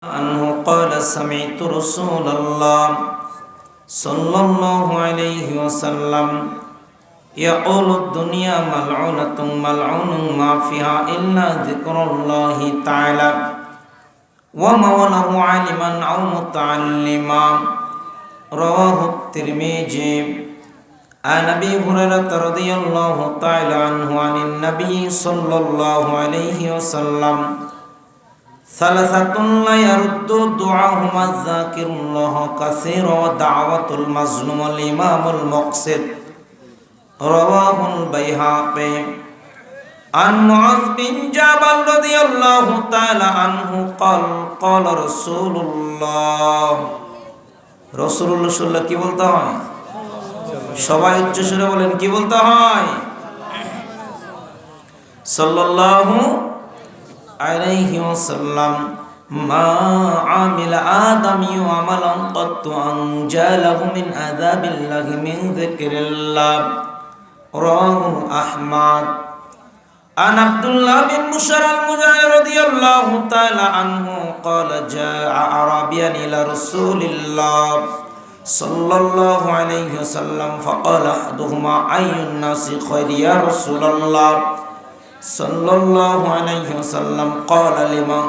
عنه قال سمعت رسول الله صلى الله عليه وسلم يقول الدنيا ملعونة ملعون ما فيها إلا ذكر الله تعالى وموله عالما أو متعلما رواه الترمذي عن أبي هريرة رضي الله تعالى عنه عن النبي صلى الله عليه وسلم ثلاثة لا يرد دعاهم الذاكر الله كثيرا ودعوة المظلوم الإمام المقصد رواه البيهقي عن معاذ بن جبل رضي الله تعالى عنه قال قال رسول الله صلى الله কি বলতে হয় সবাই উচ্চ সুরে বলেন কি বলতে হয় সাল্লাল্লাহু আলাইহি ওয়াসাল্লাম মা আমিলা আদামিয়ু আমালান ক্বাত্তু আনজালাহু মিন আযাবিল্লাহি মিন যিকরিল্লাহ রাওয়াহু আহমদ عن عبد الله بن بشر المزني رضي الله تعالى عنه قال جاء أعرابي إلى رسول الله صلى الله عليه وسلم فقال أحدهما أي الناس خير يا رسول الله صلى الله عليه وسلم قال لمن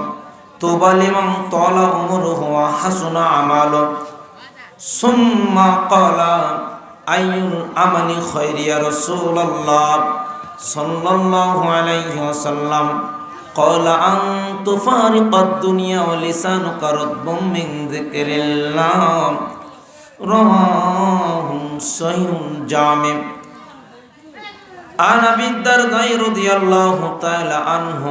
طوبى لمن طال عمره وحسن عمله ثم قال أي العمل خير يا رسول الله صلى الله عليه وسلم قال أن تفارق الدنيا ولسانك رطب من ذكر الله رواه صحيح جامع عن أبي الدرداء رضي الله تعالى عنه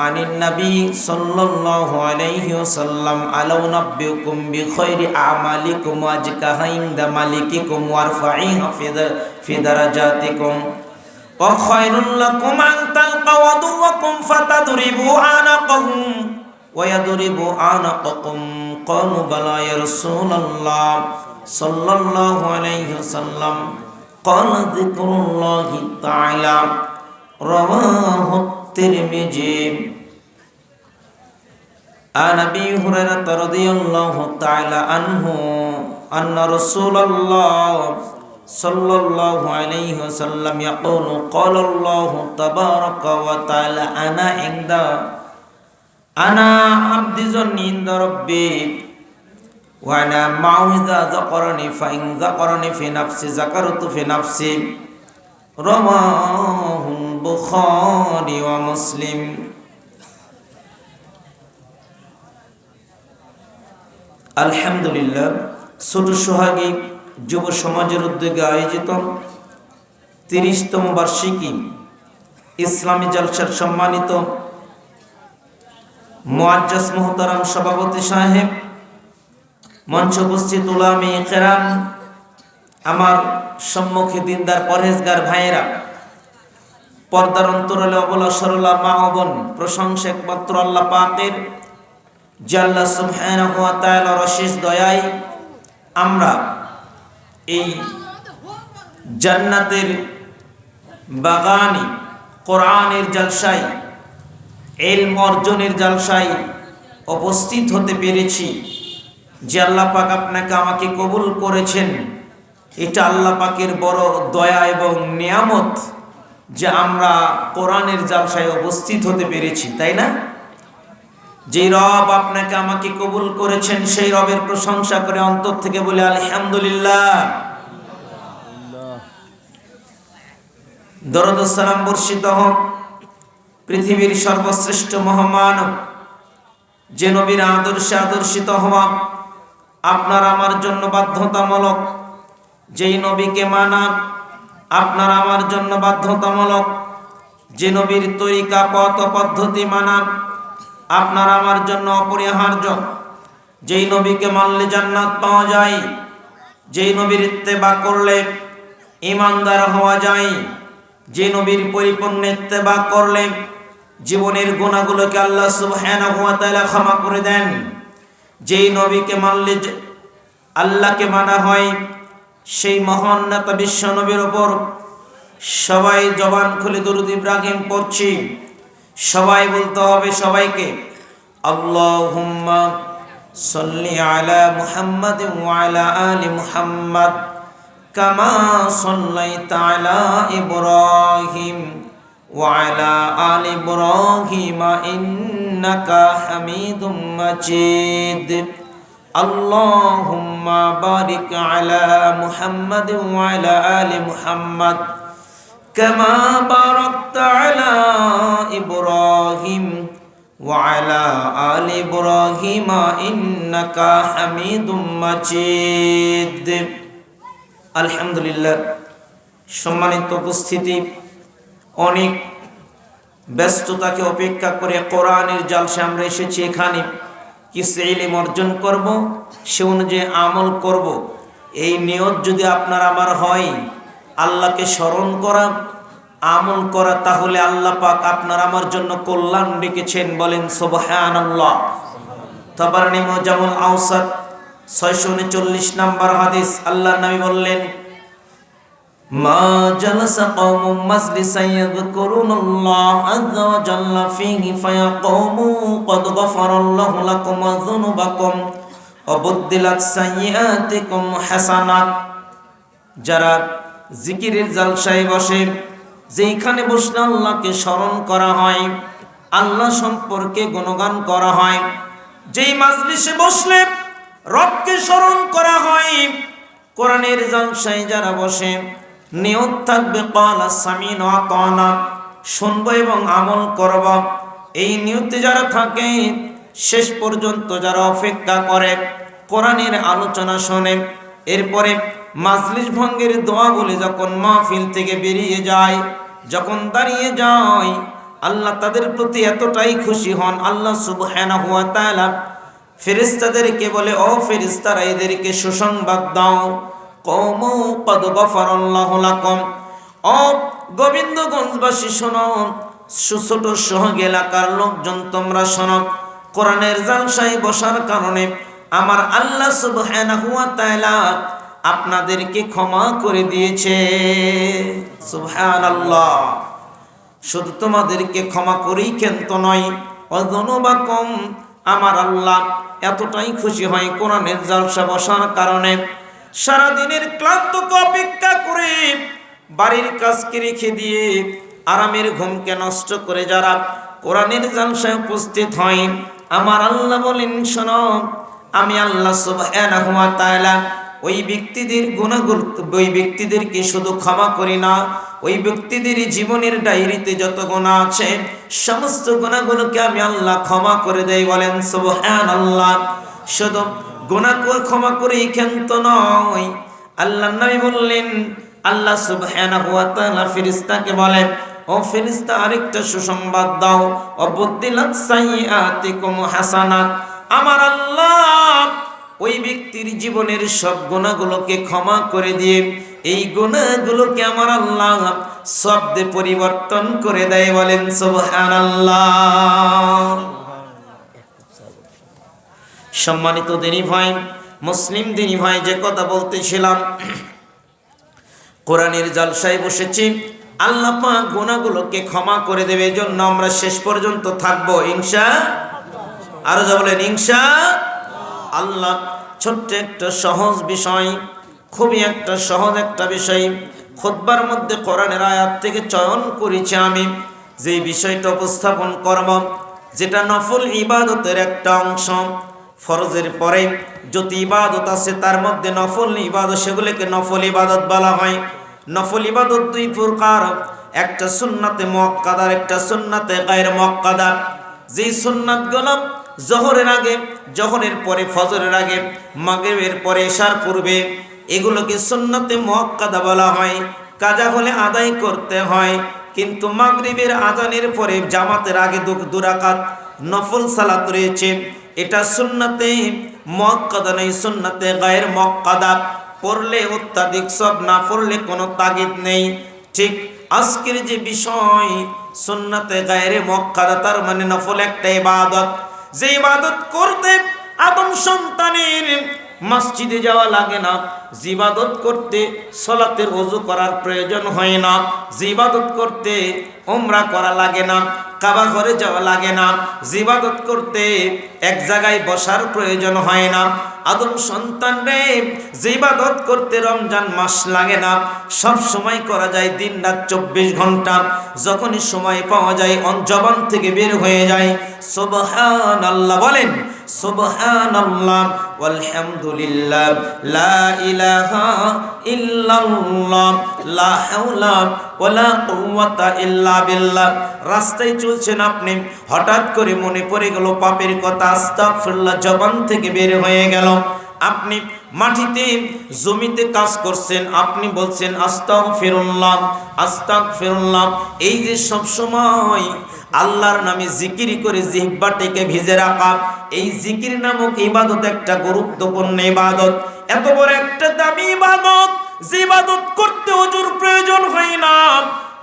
عن النبي صلى الله عليه وسلم ألا أنبئكم بخير أعمالكم وأزكاها عند مالككم وارفعيها في درجاتكم وخير لكم أن تلقوا عدوكم فتضربوا أعناقهم ويضربوا أعناقكم قالوا بلى يا رسول الله صلى الله عليه وسلم قال ذكر الله تعالى رواه الترمذي عن أبي هريرة رضي الله تعالى عنه أن رسول الله صلى الله عليه وسلم يقول قال الله تبارك وتعالى أنا عبد ظن عند ربي وأنا معه إذا ذكرني فإن ذكرني في نفسي ذكرت في نفسي رواه البخاري ومسلم الحمد لله ছোট সোহাগী যুব সমাজের উদ্যোগে আয়োজিত 30তম বার্ষিকী ইসলামী জলসার সম্মানিত মুআজ্জাজ মুহতারাম সভাপতি সাহেব, মঞ্চ উপস্থিত উলামে কেরাম, আমার সম্মুখে দিনদার পরহেজগার ভাইয়েরা, পর্দার অন্তরালে অবলা সরলা মা ও বোন, প্রশংসা একমাত্র আল্লাহ পাকের, যে আল্লাহ সুবহানাহু ওয়া তাআলার অশেষ দয়ায় আমরা এই জান্নাতের বাগানে কোরআনের জলসায়, ইলম অর্জনের জলসায় উপস্থিত হতে পেরেছি। যে আল্লাহ পাক আপনাকে আমাকে কবুল করেছেন, এটা আল্লাহ পাকের বড় দয়া এবং নিয়ামত যে আমরা কোরআনের জলসায় উপস্থিত হতে পেরেছি, তাই না? যে রব আপনাকে আমাকে কবুল করেছেন, সেই রবের প্রশংসা করে অন্তর থেকে বলে আলহামদুলিল্লাহ। দরুদ ও সালাম বর্ষিত হোক পৃথিবীর সর্বশ্রেষ্ঠ মহামানব, যে নবীর আদর্শে আদর্শিত হওয়া আপনার আমার জন্য বাধ্যতামূলক, যেই নবীকে মানা আপনার আমার জন্য বাধ্যতামূলক, যে নবীর তরিকা পথ পদ্ধতি মানা আপনার আমার জন্য অপরিহার্য, যেই নবীকে মানলে জান্নাত পাওয়া যায়, যেই নবীর ইত্তেবা করলে ঈমানদার হওয়া যায়, যে নবীর পরিপূর্ণ ইত্তেবা করলে জীবনের গুনাহগুলোকে আল্লাহ সুবহানাহু ওয়া তাআলা ক্ষমা করে দেন, যেই নবীকে মানলে আল্লাহকে মানা হয়, সেই মহান নেতা বিশ্ব নবীর উপর সবাই জবান খুলে দরুদ ইব্রাহিম পড়ছি। সবাই বলতে হবে সবাইকে, আল্লাহুম্মা صل على محمد وعلى آل محمد كما صليت على إبراهيم وعلى آل إبراهيم إنك حميد مجيد اللهم بارك على محمد وعلى آل محمد كما باركت على إبراهيم وعلى آل إبراهيم إنك حميد مجيد আলহামদুলিল্লাহ। সম্মানিত উপস্থিতি, অনেক ব্যস্ততাকে অপেক্ষা করে কোরআনের জালসা আমরা এসেছি। এখানে কিছু ইলম অর্জন করব, সে অনুযায়ী আমল করব। এই নিয়ত যদি আপনার আমার হয় আল্লাহকে স্মরণ করা, আমল করা, তাহলে আল্লাহ পাক আপনার আমার জন্য কল্যাণ রেখেছেন। বলেন সুবহানাল্লাহ। তাবারানী মুজামুল আওসাত 639 নম্বর হাদিস, আল্লাহর নবী বললেন, মা জালাসা কওমুম মাজলিসান ইয়াযকুরুনাল্লাহ আযজা ওয়া জাল্লা ফীহি ফায়াকুমু ক্বাদ গাফারাল্লাহু লাকুম যুনুবাকুম ওয়া বুদ্দিলাত সাইয়্যাতিকুম হাসানাত। যারা জিকিরের জালসায় বসে, যেখানে বসলে আল্লাহকে স্মরণ করা হয়, আল্লাহ সম্পর্কে গুণগান করা হয়, যেই মাজলিসে বসলে রবকে স্মরণ করা হয়, কোরআনের জালসায় যারা বসে নিয়ত থাকবে ক্বালা সামিনা ওয়া আতানা, শুনবো এবং আমল করব। এই নিয়তে যারা থাকে, শেষ পর্যন্ত যারা অপেক্ষা করে, কোরআনের আলোচনা শোনে, এরপরে মাজলিস ভঙ্গের দোয়া বলে যখন মাহফিল থেকে বেরিয়ে যায়, যখন দাঁড়িয়ে যায়, আল্লাহ তাদের প্রতি এতটাই খুশি হন, আল্লাহ সুবহানাহু ওয়া তাআলা ফেরেশতাদেরকে বলে, ও ফেরেশতারা, এদেরকে সুসংবাদ দাও, কওমু ক্বাদ গাফারাল্লাহু লাকুম। ও গোবিন্দগঞ্জবাসী শোনো, ছোট সহগ এলাকার লোকজন তোমরা শোনো, কোরআনের জালসায় বসার কারণে আমার আল্লাহ সুবহানাহু ওয়া তাআলা আপনাদেরকে ক্ষমা করে দিয়েছে। সুবহানাল্লাহ। শুধু তোমাদেরকে ক্ষমা করেই ক্ষান্ত নয়, অযুনুবাকুম, আমার আল্লাহ এতটাই খুশি হয় কোরআনের জালসা বসার কারণে। সারাদিনের ক্লান্তকে অপেক্ষা করে, বাড়ির কাজকে রেখে দিয়ে, আরামের ঘুমকে নষ্ট করে যারা কোরআনের জালসায় উপস্থিত হয়, আমার আল্লাহ বলেন, শোনো, আমি আল্লাহ সুবহানাহু ওয়া তাআলা ওই ব্যক্তিদের গুনাহগুলো, ওই ব্যক্তিদেরকে শুধু ক্ষমা করি না, ওই ব্যক্তিদের জীবনের ডায়েরিতে যত গুনাহ আছে সমস্ত গুনাহগুলোকে আমি আল্লাহ ক্ষমা করে দেই। বলেন সুবহানাল্লাহ। শুধু গুনাহ ক্ষমা করেই ক্ষান্ত নয়, আল্লাহর নবী বললেন, আল্লাহ সুবহানাহু ওয়া তাআলা ফেরেশতাকে বলেন, ও ফেরেশতা, আরেকটা সুসংবাদ দাও, অবুদ্দিলাত সাইয়্যাতিকুম হাসানাত। আমার আল্লাহ ওই ব্যক্তির জীবনের সব গুনাহগুলোকে ক্ষমা করে দিয়ে এই গুনাহগুলোকে আমার আল্লাহ শব্দে পরিবর্তন করে দেয়। বলেন সুবহানাল্লাহ। সম্মানিত দিনী ভাই, মুসলিম দিনী ভাই, যে কথা বলতেছিলাম, কোরআনের জালসায় বসেছি, আল্লাহ পাক গুনাহগুলোকে ক্ষমা করে দেবে। এজন্য আমরা শেষ পর্যন্ত থাকবো ইনশাআল্লাহ। আরো যা বলেন ইনশাআল্লাহ। ছোট্ট একটা সহজ বিষয়, খুবই একটা সহজ একটা বিষয়, খুতবার মধ্যে কোরআনের আয়াত থেকে চয়ন করেছি আমি, যে বিষয়টা উপস্থাপন করব, যেটা নফল ইবাদতের একটা অংশ। ফরজের পরে যত ইবাদত আছে তার মধ্যে নফল ইবাদত, সেগুলোকে নফল ইবাদত বলা হয়। নফল ইবাদত দুই প্রকার, একটা সুন্নাতে মুআক্কাদা, একটা সুন্নাতে গায়র মুআক্কাদা। যেই সুন্নাতগুলো জোহরের আগে, জোহরের পরে, ফজরের আগে, মাগরিবের পরে, ইশার পূর্বে, এগুলোকে সুন্নাতে মুআক্কাদা বলা হয়। কাজা হলে আদায় করতে হয়, কিন্তু মাগরিবের আজানের পরে জামাতের আগে দু রাকাত নফল সালাত রয়েছে, এটা সুন্নাতে মুআক্কাদা নেই, সুন্নাতে গায়র মুআক্কাদা। পড়লে অত্যাধিক সব, না পড়লে কোনো তাগিদ নেই। ঠিক আজকের যে বিষয় সুন্নাতে গায়রে মুআক্কাদা, তার মানে নফল একটা ইবাদত, যে ইবাদত করতে আদম সন্তানের মসজিদে যাওয়া লাগে না, ইবাদত করতে সালাতের ওযু করার প্রয়োজন হয় না, ইবাদত করতে উমরা করা লাগে না, কাবা ঘরে যাওয়া লাগে না, ইবাদত করতে এক জায়গায় বসার প্রয়োজন হয় না। আদম সন্তান রে, ইবাদত করতে রমজান মাস লাগে না, সব সময় করা যায়, দিন রাত 24 ঘন্টা যখনই সময় পাওয়া যায় জবান থেকে বের হয়ে যায় সুবহানাল্লাহ। বলেন সুবহানাল্লাহ ওয়ালহামদুলিল্লাহ লা ইলাহা ইল্লাল্লাহ লা হাওলা ওয়ালা কুওয়াতা ইল্লা বিল্লাহ। রাস্তায় চলছেন আপনি, হঠাৎ করে মনে পড়ে গেল পাপের কথা, আস্তাগফিরুল্লাহ জবান থেকে বের হয়ে গেল। আপনি মাটিতে জমিতে কাজ করছেন, আপনি বলছেন আস্তাগফিরুল্লাহ আস্তাগফিরুল্লাহ। এই যে সব সময় আল্লাহর নামে জিকির করে জিহ্বাটাকে ভিজে রাখা, এই জিকির নামক ইবাদত একটা গুরুত্বপূর্ণ ইবাদত, এত বড় একটা দামি ইবাদত, যে ইবাদত করতে ওযুর প্রয়োজন হয় না,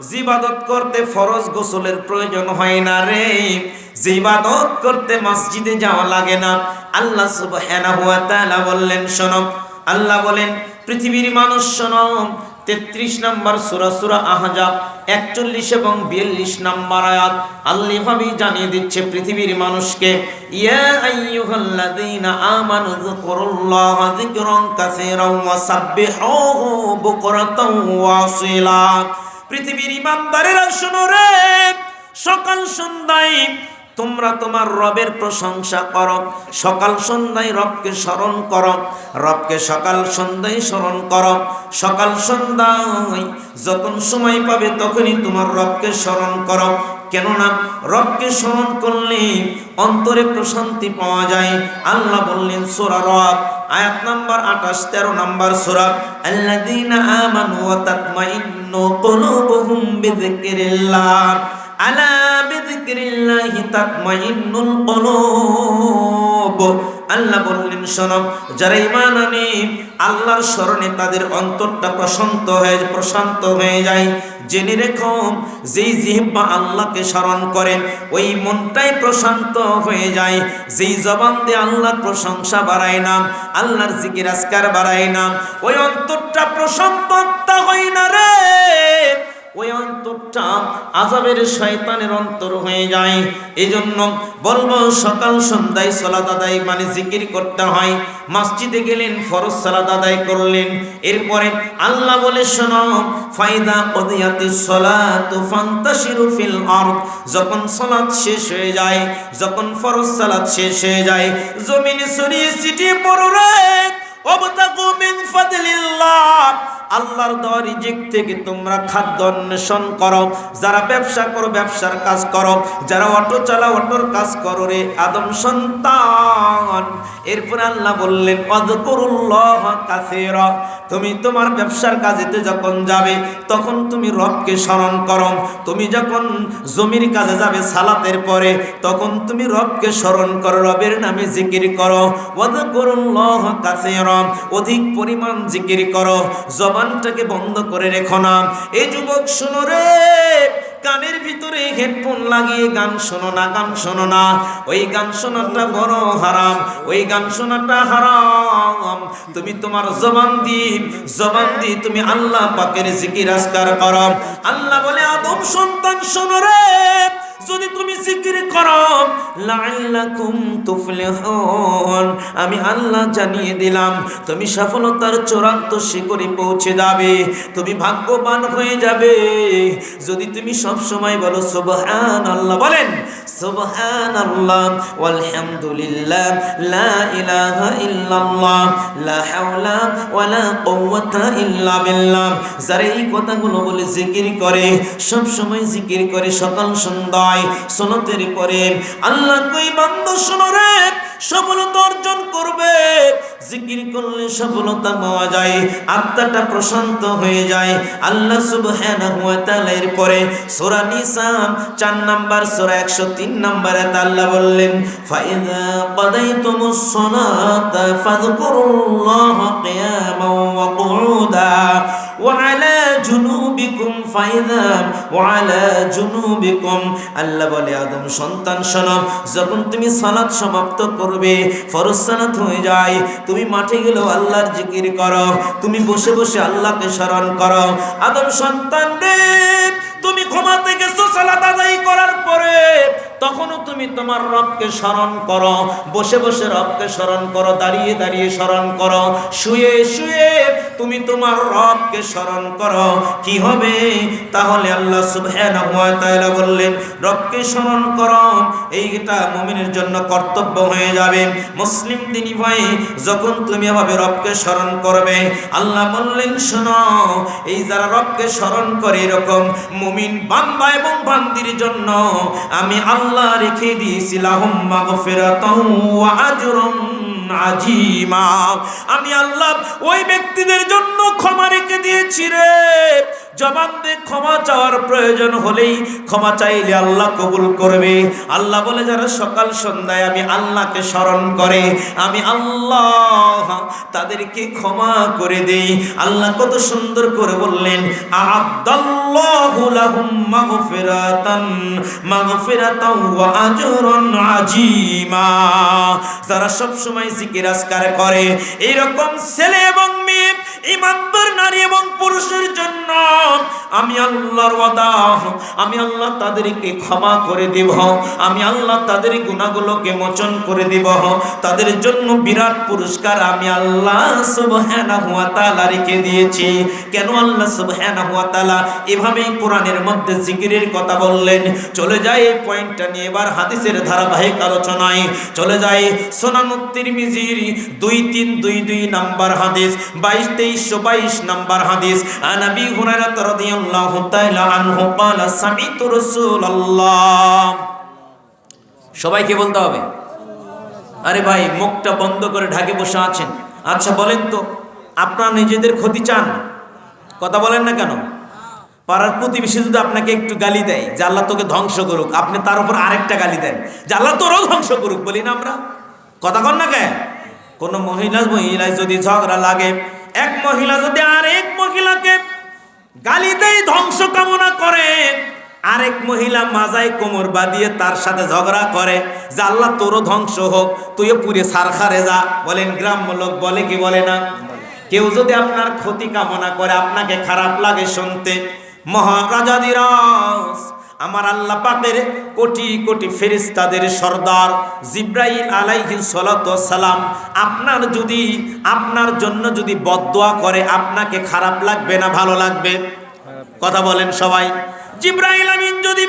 যে ইবাদত করতে ফরজ গোসলের প্রয়োজন হয় না রে, যে ইবাদত করতে মসজিদে যাওয়া লাগে না। আল্লাহ সুবহানাহু ওয়া তাআলা বললেন শোনো, আল্লাহ বলেন পৃথিবীর মানুষ শোনো, 33 নম্বর সূরা সূরা আহজাব 41 এবং 42 নম্বর আয়াত আল্লাহ ভাবে জানিয়ে দিচ্ছে পৃথিবীর মানুষকে, ইয়া আইয়ুহাল্লাযীনা আমানু যকুরুল্লাহা যিকরান কাসীরান ওয়া সাব্বিহুহু বুকরাতান ওয়া আসীলা। পৃথিবীর ইমানদারেরা শোনো রে, সকাল সন্ধ্যায় তোমরা তোমার রবের প্রশংসা করো, সকাল সন্ধ্যায় রবকে স্মরণ করো, রবকে সকাল সন্ধ্যায় স্মরণ করো, সকাল সন্ধ্যায় যখন সময় পাবে তখনই তোমার রবকে স্মরণ করো। কেননা রবকে স্মরণ করলে অন্তরে প্রশান্তি পাওয়া যায়। আল্লাহ বললেন সূরা রব আয়াত নাম্বার 28 13 নম্বর সূরা, আল্লাযীনা আমানু ওয়া তাতমাইন্নু কুলুবুহুম বিযিকরিল্লাহ আলা বিযিকরিল্লাহি তাতমাইন্নুল কুলুব। আল্লাহ বললেন শোনো, যারা ঈমান আনে আল্লাহর স্মরণে তাদের অন্তরটা প্রশান্ত হয়ে যায়। জেনে রেখো, যেই জিহ্বা আল্লাহকে স্মরণ করেন ওই মনটাই প্রশান্ত হয়ে যায়। যেই জবান দিয়ে আল্লাহর প্রশংসা বাড়ায় না, আল্লাহর জিকির আজকার বাড়ায় না, ওই অন্তরটা প্রশান্ত হয় না রে, ওই অন্তরটা আযাবের শয়তানের অন্তর হয়ে যায়। এজন্য বলবো সকাল সন্ধ্যায় সালাত আদায় মানে জিকির করতে হয়। মসজিদে গেলেন, ফরজ সালাত আদায় করলেন, এরপরে আল্লাহ বলে শোনো, ফাইদা কুদিয়াতিস সালাতু ফান্তাশিরু ফিল আরদ। যখন সালাত শেষ হয়ে যায়, যখন ফরজ সালাত শেষ হয়ে যায়, জমিনে ছড়িয়ে ছিটিয়ে পড়ো রে, ওয়াবতাগু মিন ফাদলিল্লাহ। আল্লাহর দেওয়া রিজিক থেকে তোমরা খাদ্য অন্বেষণ করো। যারা ব্যবসা করো ব্যবসার কাজ করো, যারা অটো চালাও অটোর কাজ করো রে আদম সন্তান। এরপর আল্লাহ বললেন ওয়াযকুরুল্লাহ কাসীরা। তুমি তোমার ব্যবসার কাজেতে যখন যাবে তখন তুমি রবকে স্মরণ করো। তুমি যখন জমির কাজে যাবে সালাতের পরে তখন তুমি রবকে স্মরণ করো, রবের নামে জিকির করো। ওয়াযকুরুল্লাহ কাসীরা, অধিক পরিমাণ জিকির করো, জবানটাকে বন্ধ করে রেখো না। এই যুবক শোনো রে, কানের ভিতরে হেডফোন লাগিয়ে গান শোনো না, গান শোনো না, ওই গান শোনাটা বড় হারাম, ওই গান শোনাটা হারাম। তুমি তোমার জবান দিয়ে তুমি আল্লাহ পাকের জিকির আজকার করো। আল্লাহ বলে আদম সন্তান শোনো রে, যদি তুমি জিকির করো লাআল্লাকুম তুফলিহুন, আমি আল্লাহ জানিয়ে দিলাম তুমি সফলতার চূড়ান্ত শিখরে পৌঁছে যাবে, তুমি ভাগ্যবান হয়ে যাবে যদি তুমি সব সময় বলো সুবহানাল্লাহ। বলেন সুবহানাল্লাহ ওয়ালহামদুলিল্লাহ লা ইলাহা ইল্লাল্লাহ লা হাওলা ওয়ালা কুওয়াতা ইল্লা বিল্লাহ। যারা এই কথাগুলো বলে জিকির করে, সব সময় জিকির করে সকাল সন্ধ্যা সুন্নতের পরে, আল্লাহ কই বান্দা শোনো রে, সফলতা অর্জন করবে। জিকির করলে সফলতা পাওয়া যায়, আত্মাটা প্রশান্ত হয়ে যায়। আল্লাহ সুবহানাহু ওয়া তাআলা এর পরে সূরা নিসা 4 নাম্বার সূরা 103 নম্বরে আল্লাহ বললেন ফাইযা কাদাইতুমুস সালাতা ফাযকুরুল্লাহা কিয়ামান ওয়া কুউদা ওয়া আলা জুনুবিকুম ফাইযা ওয়া আলা জুনুবিকুম। আল্লাহ বলে আদম সন্তান শোনো, যখন তুমি সালাত সমাপ্ত করবে, ফরজ সালাত হয়ে যায়, তুমি তুমি মাঠে গেলেও আল্লাহর জিকির করো, তুমি বসে বসে আল্লাহকে স্মরণ করো। আদম সন্তান রে, তুমি ঘুমাতে গেছো সালাত আদায় করার পরে, তখনও তুমি তোমার রবকে স্মরণ করো, বসে বসে রবকে স্মরণ করো, দাঁড়িয়ে দাঁড়িয়ে স্মরণ করো, শুয়ে শুয়ে তুমি তোমার রবকে স্মরণ করো। কি হবে? তাহলে আল্লাহ সুবহানাহু ওয়া তাআলা বললেন রবকে স্মরণ করো, এইটা মুমিনের জন্য কর্তব্য হয়ে যাবে। মুসলিম দিনী ভাই, যখন তুমি এভাবে রবকে স্মরণ করবে, আল্লাহ বললেন শোনো, এই যারা রবকে স্মরণ করে এরকম মুমিন বান্দা এবং বান্দির জন্য আমি আল্লাহ রেখে দিয়েছি লাহুম মাগফিরাতাও ওয়া আজরুন আজিমা। আমি আল্লাহ ওই ব্যক্তিদের জন্য ক্ষমা রেখে দিয়েছি রে। জবান দিয়ে ক্ষমা চাওয়ার প্রয়োজন হলেই ক্ষমা চাইলে আল্লাহ কবুল করবে। আল্লাহ বলে যারা সকাল সন্ধ্যায় আমি আল্লাহকে স্মরণ করে, আমি আল্লাহ তাদেরকে ক্ষমা করে দেই। আল্লাহ কত সুন্দর করে বললেন আ'আদাল্লাহু লাহুম মাগফিরাতাও ওয়া আজরুন আজিমা। যারা সব সময় জিকির আজকার করে, এইরকম ছেলে এবং মেয়ে, ঈমানদার নারী এবং পুরুষের জন্য আমি আল্লাহর ওয়াদা, আমি আল্লাহ তাদেরকে ক্ষমা করে দেব, আমি আল্লাহ তাদের গুনাহগুলোকে মোচন করে দেব, তাদের জন্য বিরাট পুরস্কার আমি আল্লাহ সুবহানাহু ওয়া তাআলা রেখে দিয়েছি। কেন আল্লাহ সুবহানাহু ওয়া তাআলা এভাবেই কোরআনের মধ্যে জিকিরের কথা বললেন? চলে যায় এই পয়েন্টটা নিয়ে এবার হাদিসের ধারাবাহিক আলোচনায় চলে যায়। সুনানুত তিরমিজির 2322 নাম্বার হাদিস, 2322 নাম্বার হাদিস। নবী হুরায়রা রাদিয়াল্লাহু তাআলা আনহু ক্বালা সামিতু রাসূলুল্লাহ। সবাইকে বলতে হবে। আরে ভাই, মুখটা বন্ধ করে ঢাকে বসে আছেন। আচ্ছা বলেন তো, আপনারা নিজেদের ক্ষতি চান? কথা বলেন না কেন? পাড়ার প্রতিবেশী যদি আপনাকে একটু গালি দেয় যে আল্লাহ তোকে ধ্বংস করুক, আপনি তার উপর আরেকটা গালি দেন যে আল্লাহ তোরও ধ্বংস করুক, বলি না আমরা? কথা কন না কেন? কোন মহিলায় যদি ঝগড়া লাগে, এক মহিলা যদি আরেক মহিলাকে গালি দেয়, ধ্বংস কামনা করে, আরেক মহিলা মাজায় কোমর বাঁধিয়ে তার সাথে ঝগড়া করে যে আল্লাহ তোরও ধ্বংস হোক, তুইও পুরে সারখারে যা। বলেন গ্রাম্য লোক বলে কি বলে না? কেউ যদি আপনার ক্ষতি কামনা করে, আপনাকে খারাপ লাগে শুনতে, মহারাজাদিরাজ আমার আল্লাহ পাকের কোটি কোটি ফেরেশতাদের সর্দার জিব্রাইল আলাইহিস সালাতু ওয়াস সালাম আপনার জন্য যদি বদদোয়া করে, আপনাকে খারাপ লাগবে না ভালো লাগবে? কথা বলেন সবাই। জিব্রাইল আমিন যদি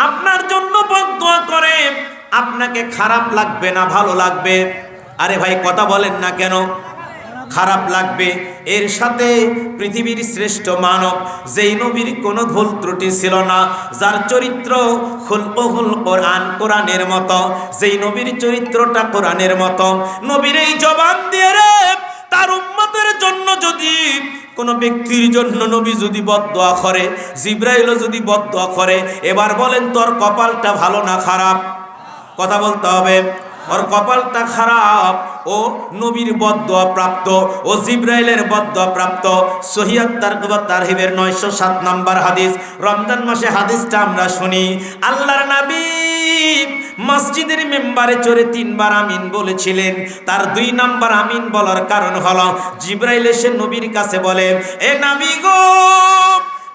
আপনার জন্য বদদোয়া করে, আপনাকে খারাপ লাগবে না ভালো লাগবে? আরে ভাই কথা বলেন না কেন? খারাপ লাগবে। এর সাথে পৃথিবীর শ্রেষ্ঠ মানব, যেই নবীর কোনো ভুল ত্রুটি ছিল না, যার চরিত্র খুলকুল কোরআন, কোরআনের মতো, যেই নবীর চরিত্রটা কোরআনের মতো, নবীর এই জবান দিয়ে রে তার উম্মতের জন্য যদি কোনো ব্যক্তির জন্য নবী যদি বদদোয়া করে, জিব্রাইলও যদি বদদোয়া করে, এবার বলেন তোর কপালটা ভালো না খারাপ? কথা বলতে হবে। ওর কপালটা খারাপ, ও নবীর বদদোয়া প্রাপ্ত, ও জিব্রাইলের বদদোয়া প্রাপ্ত। সহিহ তারহিবের 907 নাম্বার হাদিস। রমজান মাসে হাদিসটা আমরা শুনি। আল্লাহর নবী মসজিদের মেম্বারে চড়ে 3 বার আমিন বলেছিলেন। তার 2 নাম্বার আমিন বলার কারণ হলো জিব্রাইল এসে নবীর কাছে বলে, এ নবী গো,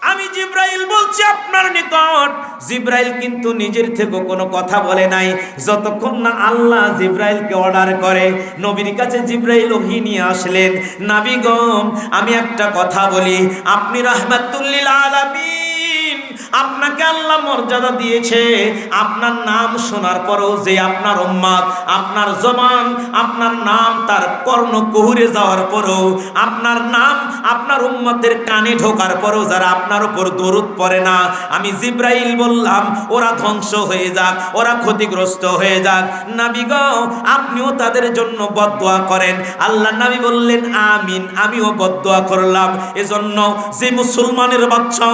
আমি জিব্রাইল বলছি আপনার নিকট। জিব্রাইল কিন্তু নিজের থেকে কোনো কথা বলে নাই, যতক্ষণ না আল্লাহ জিব্রাইলকে অর্ডার করে। নবীর কাছে জিব্রাইল ওহী নিয়ে আসলেন। নবী গো, আমি একটা কথা বলি, আপনি রাহমাতুল লিল আলামিন, আপনাকে আল্লাহ মর্যাদা দিয়েছে। আপনার নাম শোনার পরেও যে আপনার উম্মত, আপনার জবান, আপনার নাম তার কর্ণ কুহুরে যাওয়ার পরেও, আপনার নাম আপনার উম্মতের কানে ঢোকার পরেও যারা আপনার উপর দরুদ পড়ে না, আমি জিব্রাইল বললাম ওরা ধ্বংস হয়ে যাক, ওরা ক্ষতিগ্রস্ত হয়ে যাক। নবী গো, আপনিও তাদের জন্য বদদোয়া করেন। আল্লাহ নবী বললেন আমিন, আমিও বদদোয়া করলাম। এজন্য যে মুসলমানের বাচ্চা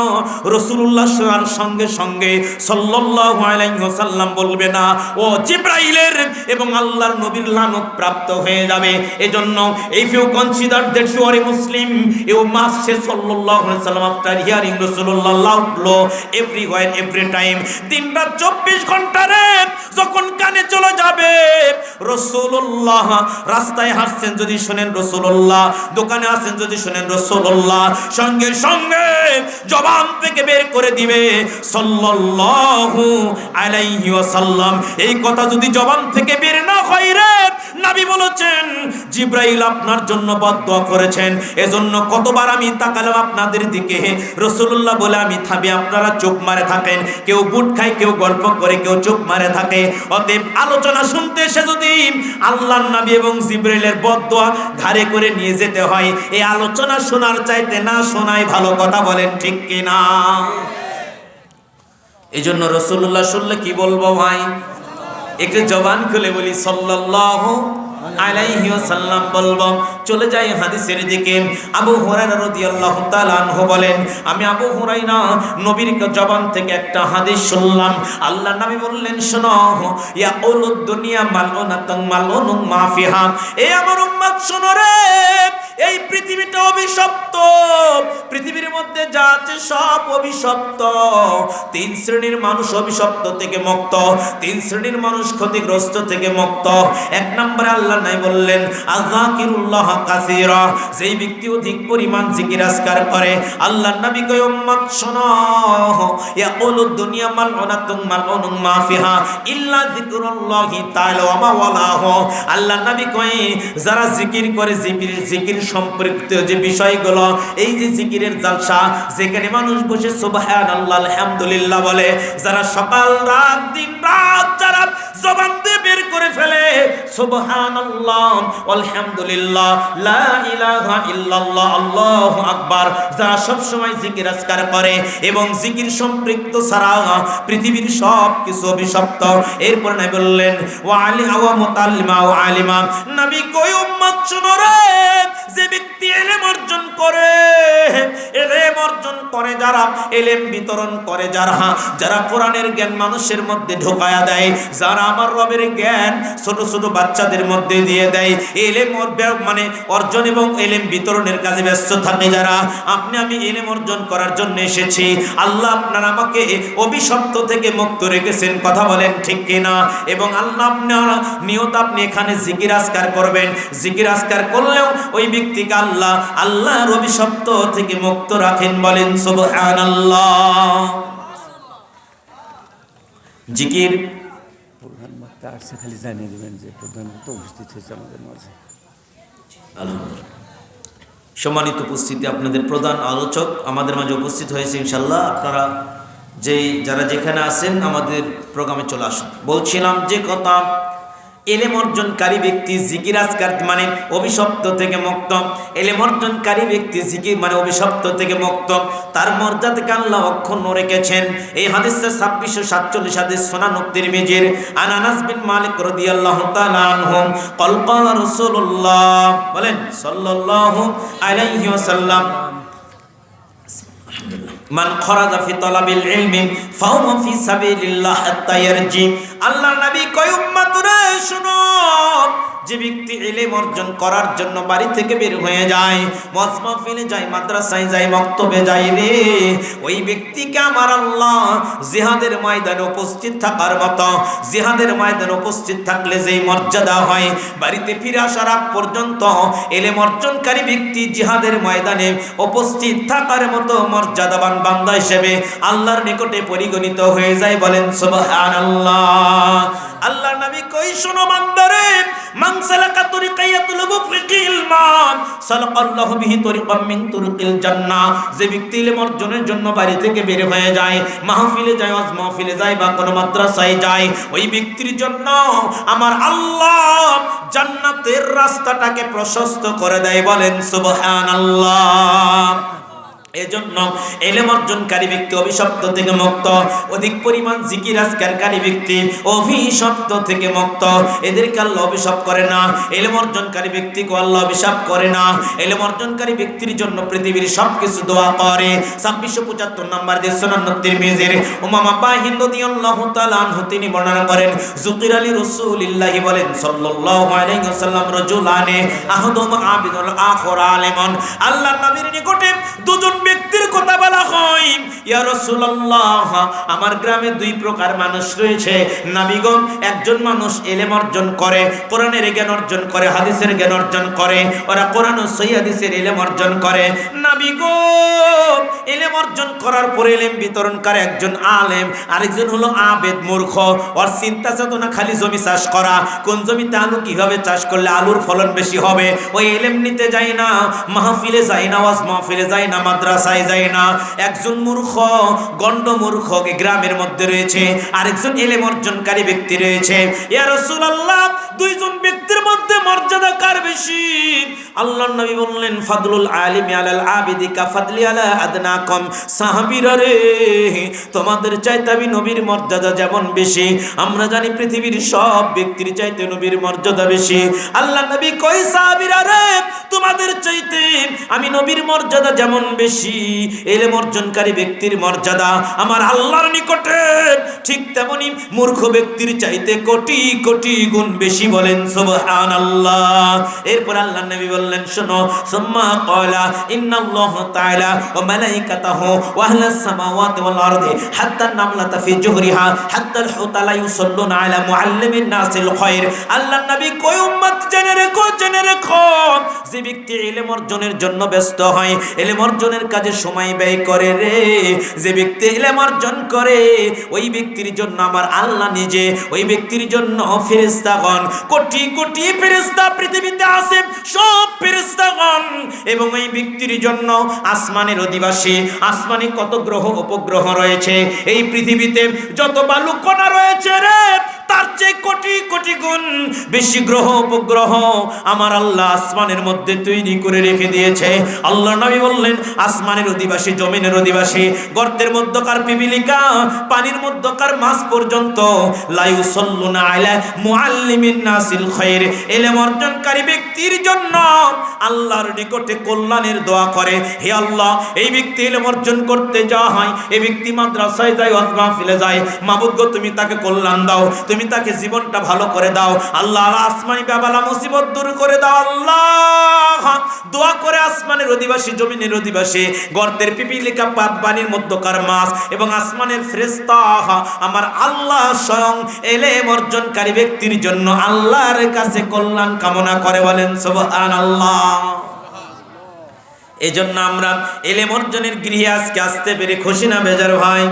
রাসূলুল্লাহ আল্লাহর সঙ্গে সঙ্গে সাল্লাল্লাহু আলাইহি ওয়াসাল্লাম বলবে না, ও জিবরাইলের এবং আল্লাহর নবীর লানত প্রাপ্ত হয়ে যাবে। এজন্য if you consider that you are a Muslim, you must say sallallahu alaihi wasallam after hearing Rasulullah loudly everywhere every time। দিন রাত 24 ঘন্টা রে যখন কানে চলে যাবে রাসূলুল্লাহ, রাস্তায় হাঁটছেন যদি শুনেন রাসূলুল্লাহ, দোকানে আছেন যদি শুনেন রাসূলুল্লাহ, সঙ্গে সঙ্গে জবান থেকে বের করে দিবে সাল্লাল্লাহু আলাইহি ওয়াসাল্লাম। এই কথা যদি জবান থেকে বের না হয় রে, নবী বলেছেন জিবরাইল আপনার জন্য বদদোয়া করেছেন। এজন্য কতবার আমি তাকালাম আপনাদের দিকে, রাসূলুল্লাহ বলে আমি থামি, আপনারা চুপ মারে থাকেন। কেউ বুট খায়, কেউ গল্প করে, কেউ চুপ মারে থাকে। অতএব আলোচনা শুনতে এসে যদি আল্লাহর নবী এবং জিবরাইলের বদদোয়া ঘাড়ে করে নিয়ে যেতে হয়, এই আলোচনা শোনার চাইতে না শোনাই ভালো। কথা বলেন ঠিক কিনা? এই জন্য রাসূলুল্লাহ শুনলে কি বলবো ভাই? একটু জবান খুলে বলি সাল্লাল্লাহু আলাইহি ওয়াসাল্লাম বলবো। চলে যাই হাদিসের দিকে। আবু হুরায়রা রাদিয়াল্লাহু তাআলা আনহু বলেন, আমি আবু হুরায়রা নবীর জবান থেকে একটা হাদিস শুনলাম। আল্লাহর নবী বললেন, শোনো, ইয়া উলুদ দুনিয়া মালউনাতুন মালউনুন মা ফিহা। এই আমার উম্মত শোনো রে, এই পৃথিবীটা অভিশপ্ত, পৃথিবীর মধ্যে যা আছে সব অভিশপ্ত। তিন শ্রেণীর মানুষ অভিশপ্ত থেকে মুক্ত, তিন শ্রেণীর মানুষ ক্ষতিগ্রস্ত থেকে মুক্ত। এক নম্বরে আল্লাহ নাই বললেন আযাকিরুল্লাহ কাসীরা, যেই ব্যক্তি অধিক পরিমাণ জিকির আজকার করে। আল্লাহর নবী কয়, উম্মত শোনো, ইয়াকুলুদ দুনিয়া মালউনাতুন মালউনুন মা ফিহা ইল্লা যিকরুল্লাহি তাআলা ওয়া মা ওয়ালাহু। আল্লাহর নবী কয়, যারা জিকির করে, জিকির সম্পর্কিত যে বিষয়গুলো, এই যে জিকিরের জালসা, যেখানে মানুষ বসে সুবহানাল্লাহ আলহামদুলিল্লাহ বলে, যারা সকাল রাত দিন রাত যারা জবান দিয়ে বের করে ফেলে সুবহানাল্লাহ আলহামদুলিল্লাহ লা ইলাহা ইল্লাল্লাহ আল্লাহু আকবার, যারা সব সময় জিকির আজকার করে এবং জিকির সম্পৃক্ত ছাড়া পৃথিবীর সব কিছু অভিশপ্ত। এরপর নবী বললেন ওয়া আলিমা ওয়া মুতাল্লিমা ওয়া আলিমা। নবী কয়, উম্মত শুনো রে, যে ব্যক্তি ইলম অর্জন করে, ইলম অর্জন করে যারা, ইলম বিতরণ করে যারা, যারা কোরআনের জ্ঞান মানুষের মধ্যে ঢোকায়া দেয়, যারা আমার রবের জ্ঞান ছোট ছোট বাচ্চাদের মধ্যে দিয়ে দেয়, ইলম মানে অর্জন এবং ইলম বিতরণের কাজে ব্যস্ত থাকে যারা, আপনি আমি ইলম অর্জন করার জন্য এসেছি। আল্লাহ আপনার আমাকে অভিশপ্ত থেকে মুক্ত রেখেছেন। কথা বলেন ঠিক কিনা? এবং আল্লাহ আপনার নিয়ত, আপনি এখানে জিকির আজকার করবেন। জিকির আজকার করলেও ওই ব্যক্তিকে আল্লাহ আল্লাহর অভিশপ্ত থেকে মুক্ত রাখেন। বলেন সুবহানাল্লাহ। জিকির প্রধান বক্তা আসছে, খালি জানিয়ে দেবেন যে প্রধান বক্তা উপস্থিত হয়েছে আমাদের মাঝে। আলহামদুলিল্লাহ, সম্মানিত উপস্থিতি, আপনাদের প্রধান আলোচক আমাদের মাঝে উপস্থিত হয়েছে। ইনশাল্লাহ আপনারা যারা যেখানে আছেন আমাদের প্রোগ্রামে চলে আসুন। বলছিলাম যে কথা, ইলম অর্জনকারী ব্যক্তি জিকির আজকার মানে অভিশপ্ত থেকে মুক্ত। ইলম অর্জনকারী ব্যক্তি জিকির মানে অভিশপ্ত থেকে মুক্ত। তার মর্যাদাকে আল্লাহ অক্ষুণ্ণ রেখেছেন। এই হাদিসে 2647 হাদিস সুনান তিরমিজির। আন আনাস বিন মালিক রাদিয়াল্লাহু তাআলা আনহু ক্বাল ক্বালা রাসূলুল্লাহ, বলেন সাল্লাল্লাহু আলাইহি ওয়াসাল্লাম, মান খরাজা ফি তালাবিল ইলমি ফাহুয়া ফি সাবিলিল্লাহ হাত্তা ইয়ারজি। আল্লাহর নবী কয়, উম্মতরে শুনো, যে ব্যক্তি ইলম অর্জন করার জন্য বাড়ি থেকে বের হয়ে যায়, ওয়াজ মাহফিলে যায়, মাদ্রাসায় যায়, মক্তবে যায় রে, ওই ব্যক্তিকে আমার আল্লাহ জিহাদের ময়দানে উপস্থিত থাকার মতো, জিহাদের ময়দানে উপস্থিত থাকলে যেই মর্যাদা হয়, বাড়িতে ফিরে আসার আগ পর্যন্ত ইলম অর্জনকারী ব্যক্তি জিহাদের ময়দানে উপস্থিত থাকার মতো মর্যাদাবান বান্দা হিসেবে আল্লাহর নিকটে পরিগণিত হয়ে যায়। বলেন সুবহানাল্লাহ। আল্লাহর নবী কই, শোনো বান্দারে, মান সালাকা তরিকা ইয়াতলুবু ফিল ইলম সালাকাল্লাহু বিহি তরিকাম মিন তুরুকিল জান্নাহ। যে ব্যক্তি ইলম অর্জনের জন্য বাড়ি থেকে বের হয়ে যায়, মাহফিলে যায়, ওয়াজ মাহফিলে যায় বা কোনো মাদ্রাসায় যায়, ওই ব্যক্তির জন্য আমার আল্লাহ জান্নাতের রাস্তাটাকে প্রশস্ত করে দেয়। বলেন সুবহানাল্লাহ। এজন্য ইলম অর্জনকারী ব্যক্তি অভিশপ্ত থেকে মুক্ত, অধিক পরিমাণ জিকির আজকারকারী ব্যক্তি অভিশপ্ত থেকে মুক্ত। এদেরকে আল্লাহ অভিশাপ করে না, ইলম অর্জনকারী ব্যক্তিকে আল্লাহ অভিশাপ করে না। ইলম অর্জনকারী ব্যক্তির জন্য পৃথিবীর সবকিছু দোয়া করে। 2675 নম্বর দিয়ে সুনান তিরমিজির উমামা বাহিন রাদিয়াল্লাহু তাআলা আনহু তিনি বর্ণনা করেন, যুকির আলী রাসূলুল্লাহ বলেন সাল্লাল্লাহু আলাইহি ওয়াসাল্লাম রাজুলানে আহাদুম আবিদুল আখর আলিমান। আল্লাহর নবীর নিকটে দুজন ব্যক্তির কথা বলা হয়, ইয়া রাসূলুল্লাহ আমার গ্রামে দুই প্রকার মানুষ রয়েছে নবীগণ। একজন মানুষ ইলম অর্জন করে, কোরআনের জ্ঞান অর্জন করে, হাদিসের জ্ঞান অর্জন করে, ওরা কোরআন ও সহিহ হাদিসের ইলম অর্জন করে। নবীগণ ইলম অর্জন করার পরে ইলম বিতরণ করে একজন আলেম, আরেকজন হলো আবেদ মূর্খ। ওর চিন্তা চেতনা খালি জমি চাষ করা, কোন জমিতে আলু কিভাবে চাষ করলে আলুর ফলন বেশি হবে। ওই ইলম নিতে যায় না, মাহফিলে যায় না, ওয়াজ মাহফিলে যায় না, মাদ্রাসায় যায় না। একজন মূর্খ, গণ্ড মূর্খ গ্রামের মধ্যে রয়েছে, আরেকজন ইলম অর্জনকারী ব্যক্তি রয়েছে। ইয়া রাসূলুল্লাহ দুইজন ব্যক্তির মধ্যে মর্যাদা কার বেশি? আল্লাহর নবী বললেন ফাদলুল আলিমি আলাল আবিদি কা ফাদলি আলা আদনাকুম। সাহাবীরা রে, তোমাদের চাইতে আমি নবীর মর্যাদা যেমন বেশি, আমরা জানি পৃথিবীর সব ব্যক্তির চাইতে নবীর মর্যাদা বেশি। আল্লাহর নবী কই সাহাবীরা রে, তোমাদের চাইতে আমি নবীর মর্যাদা যেমন বেশি, ইলম অর্জনকারী ব্যক্তির মর্যাদা আমার আল্লাহর নিকটে ঠিক তেমনি মূর্খ ব্যক্তির চাইতে কোটি কোটি গুণ বেশি। বলেন সুবহানাল্লাহ। এরপর আল্লাহর নবী বললেন শোনো, সুম্মা ক্বালা ইন্নাল্লাহু তাআলা ওয়া মালাইকাতাহু ওয়া আহলাস সামাওয়াতি ওয়াল আরদি হাত্তা নামলাতা ফি জুহরিহা হাত্তাল হুতা লা ইউসাল্লুনা আলা মুআল্লিমিন নাসিল খায়র। আল্লাহর নবী কই উম্মত জেনে রেখো, জেনে রেখো, যে ব্যক্তি ইলম অর্জনের জন্য ব্যস্ত হয়, ইলম অর্জনের কাজে সময় ব্যয় করে রে, যে ব্যক্তি ইলম অর্জন করে ওই ব্যক্তির জন্য আমার আল্লাহ নিজে, ওই ব্যক্তির জন্য ফেরেশতাগণ, কোটি কোটি ফেরেশতা পৃথিবীতে আছে, সব ফেরেশতাগণ এবং ওই ব্যক্তির জন্য আসমানের অধিবাসী, আসমানে কত গ্রহ উপগ্রহ রয়েছে, এই পৃথিবীতে যত বালু কণা রয়েছে রে, তার চেয়ে কোটি কোটি গুণ বেশি গ্রহ উপগ্রহ আমার আল্লাহ আসমানের মধ্যে তৈরি করে রেখে দিয়েছে। আল্লাহ নবী বললেন আসমানের অধিবাসী, জমিনের অধিবাসী, গর্তের মধ্যকার পিপিলিকা, পানির মধ্যকার মাছ পর্যন্ত লা ইউসাল্লুনা আলা মুআল্লিমিন নাসিল খায়র, ইলম অর্জনকারী ব্যক্তির জন্য আল্লাহর নিকটে কল্যাণের দোয়া করে। হে আল্লাহ, এই ব্যক্তি ইলম অর্জন করতে যাওয়া হয়, এই ব্যক্তি মাদ্রাসায় যায়, ওয়াজ মাহফিলে যায়, মাবুদ গো তুমি তাকে কল্যাণ দাও, তুমি তাকে জীবনটা ভালো করে দাও। আল্লাহ আসমানি বাবালা মুসিবত দূর করে দাও। আল্লাহ দোয়া করে আসমানের অধিবাসী, জমিনের অধিবাসী, গর্তের পিপিলিকা, পাত পানির মধ্যকার মাছ এবং আসমানের ফেরেশতা আমার আল্লাহ স্বয়ং ইলম অর্জনকারী ব্যক্তির জন্য আল্লাহর কাছে কল্যাণ কামনা করে। বলেন সুবহানাল্লাহ। এজন্য আমরা ইলম অর্জনের গৃহে আজকে আসতে পেরে খুশি না বেজার ভাই?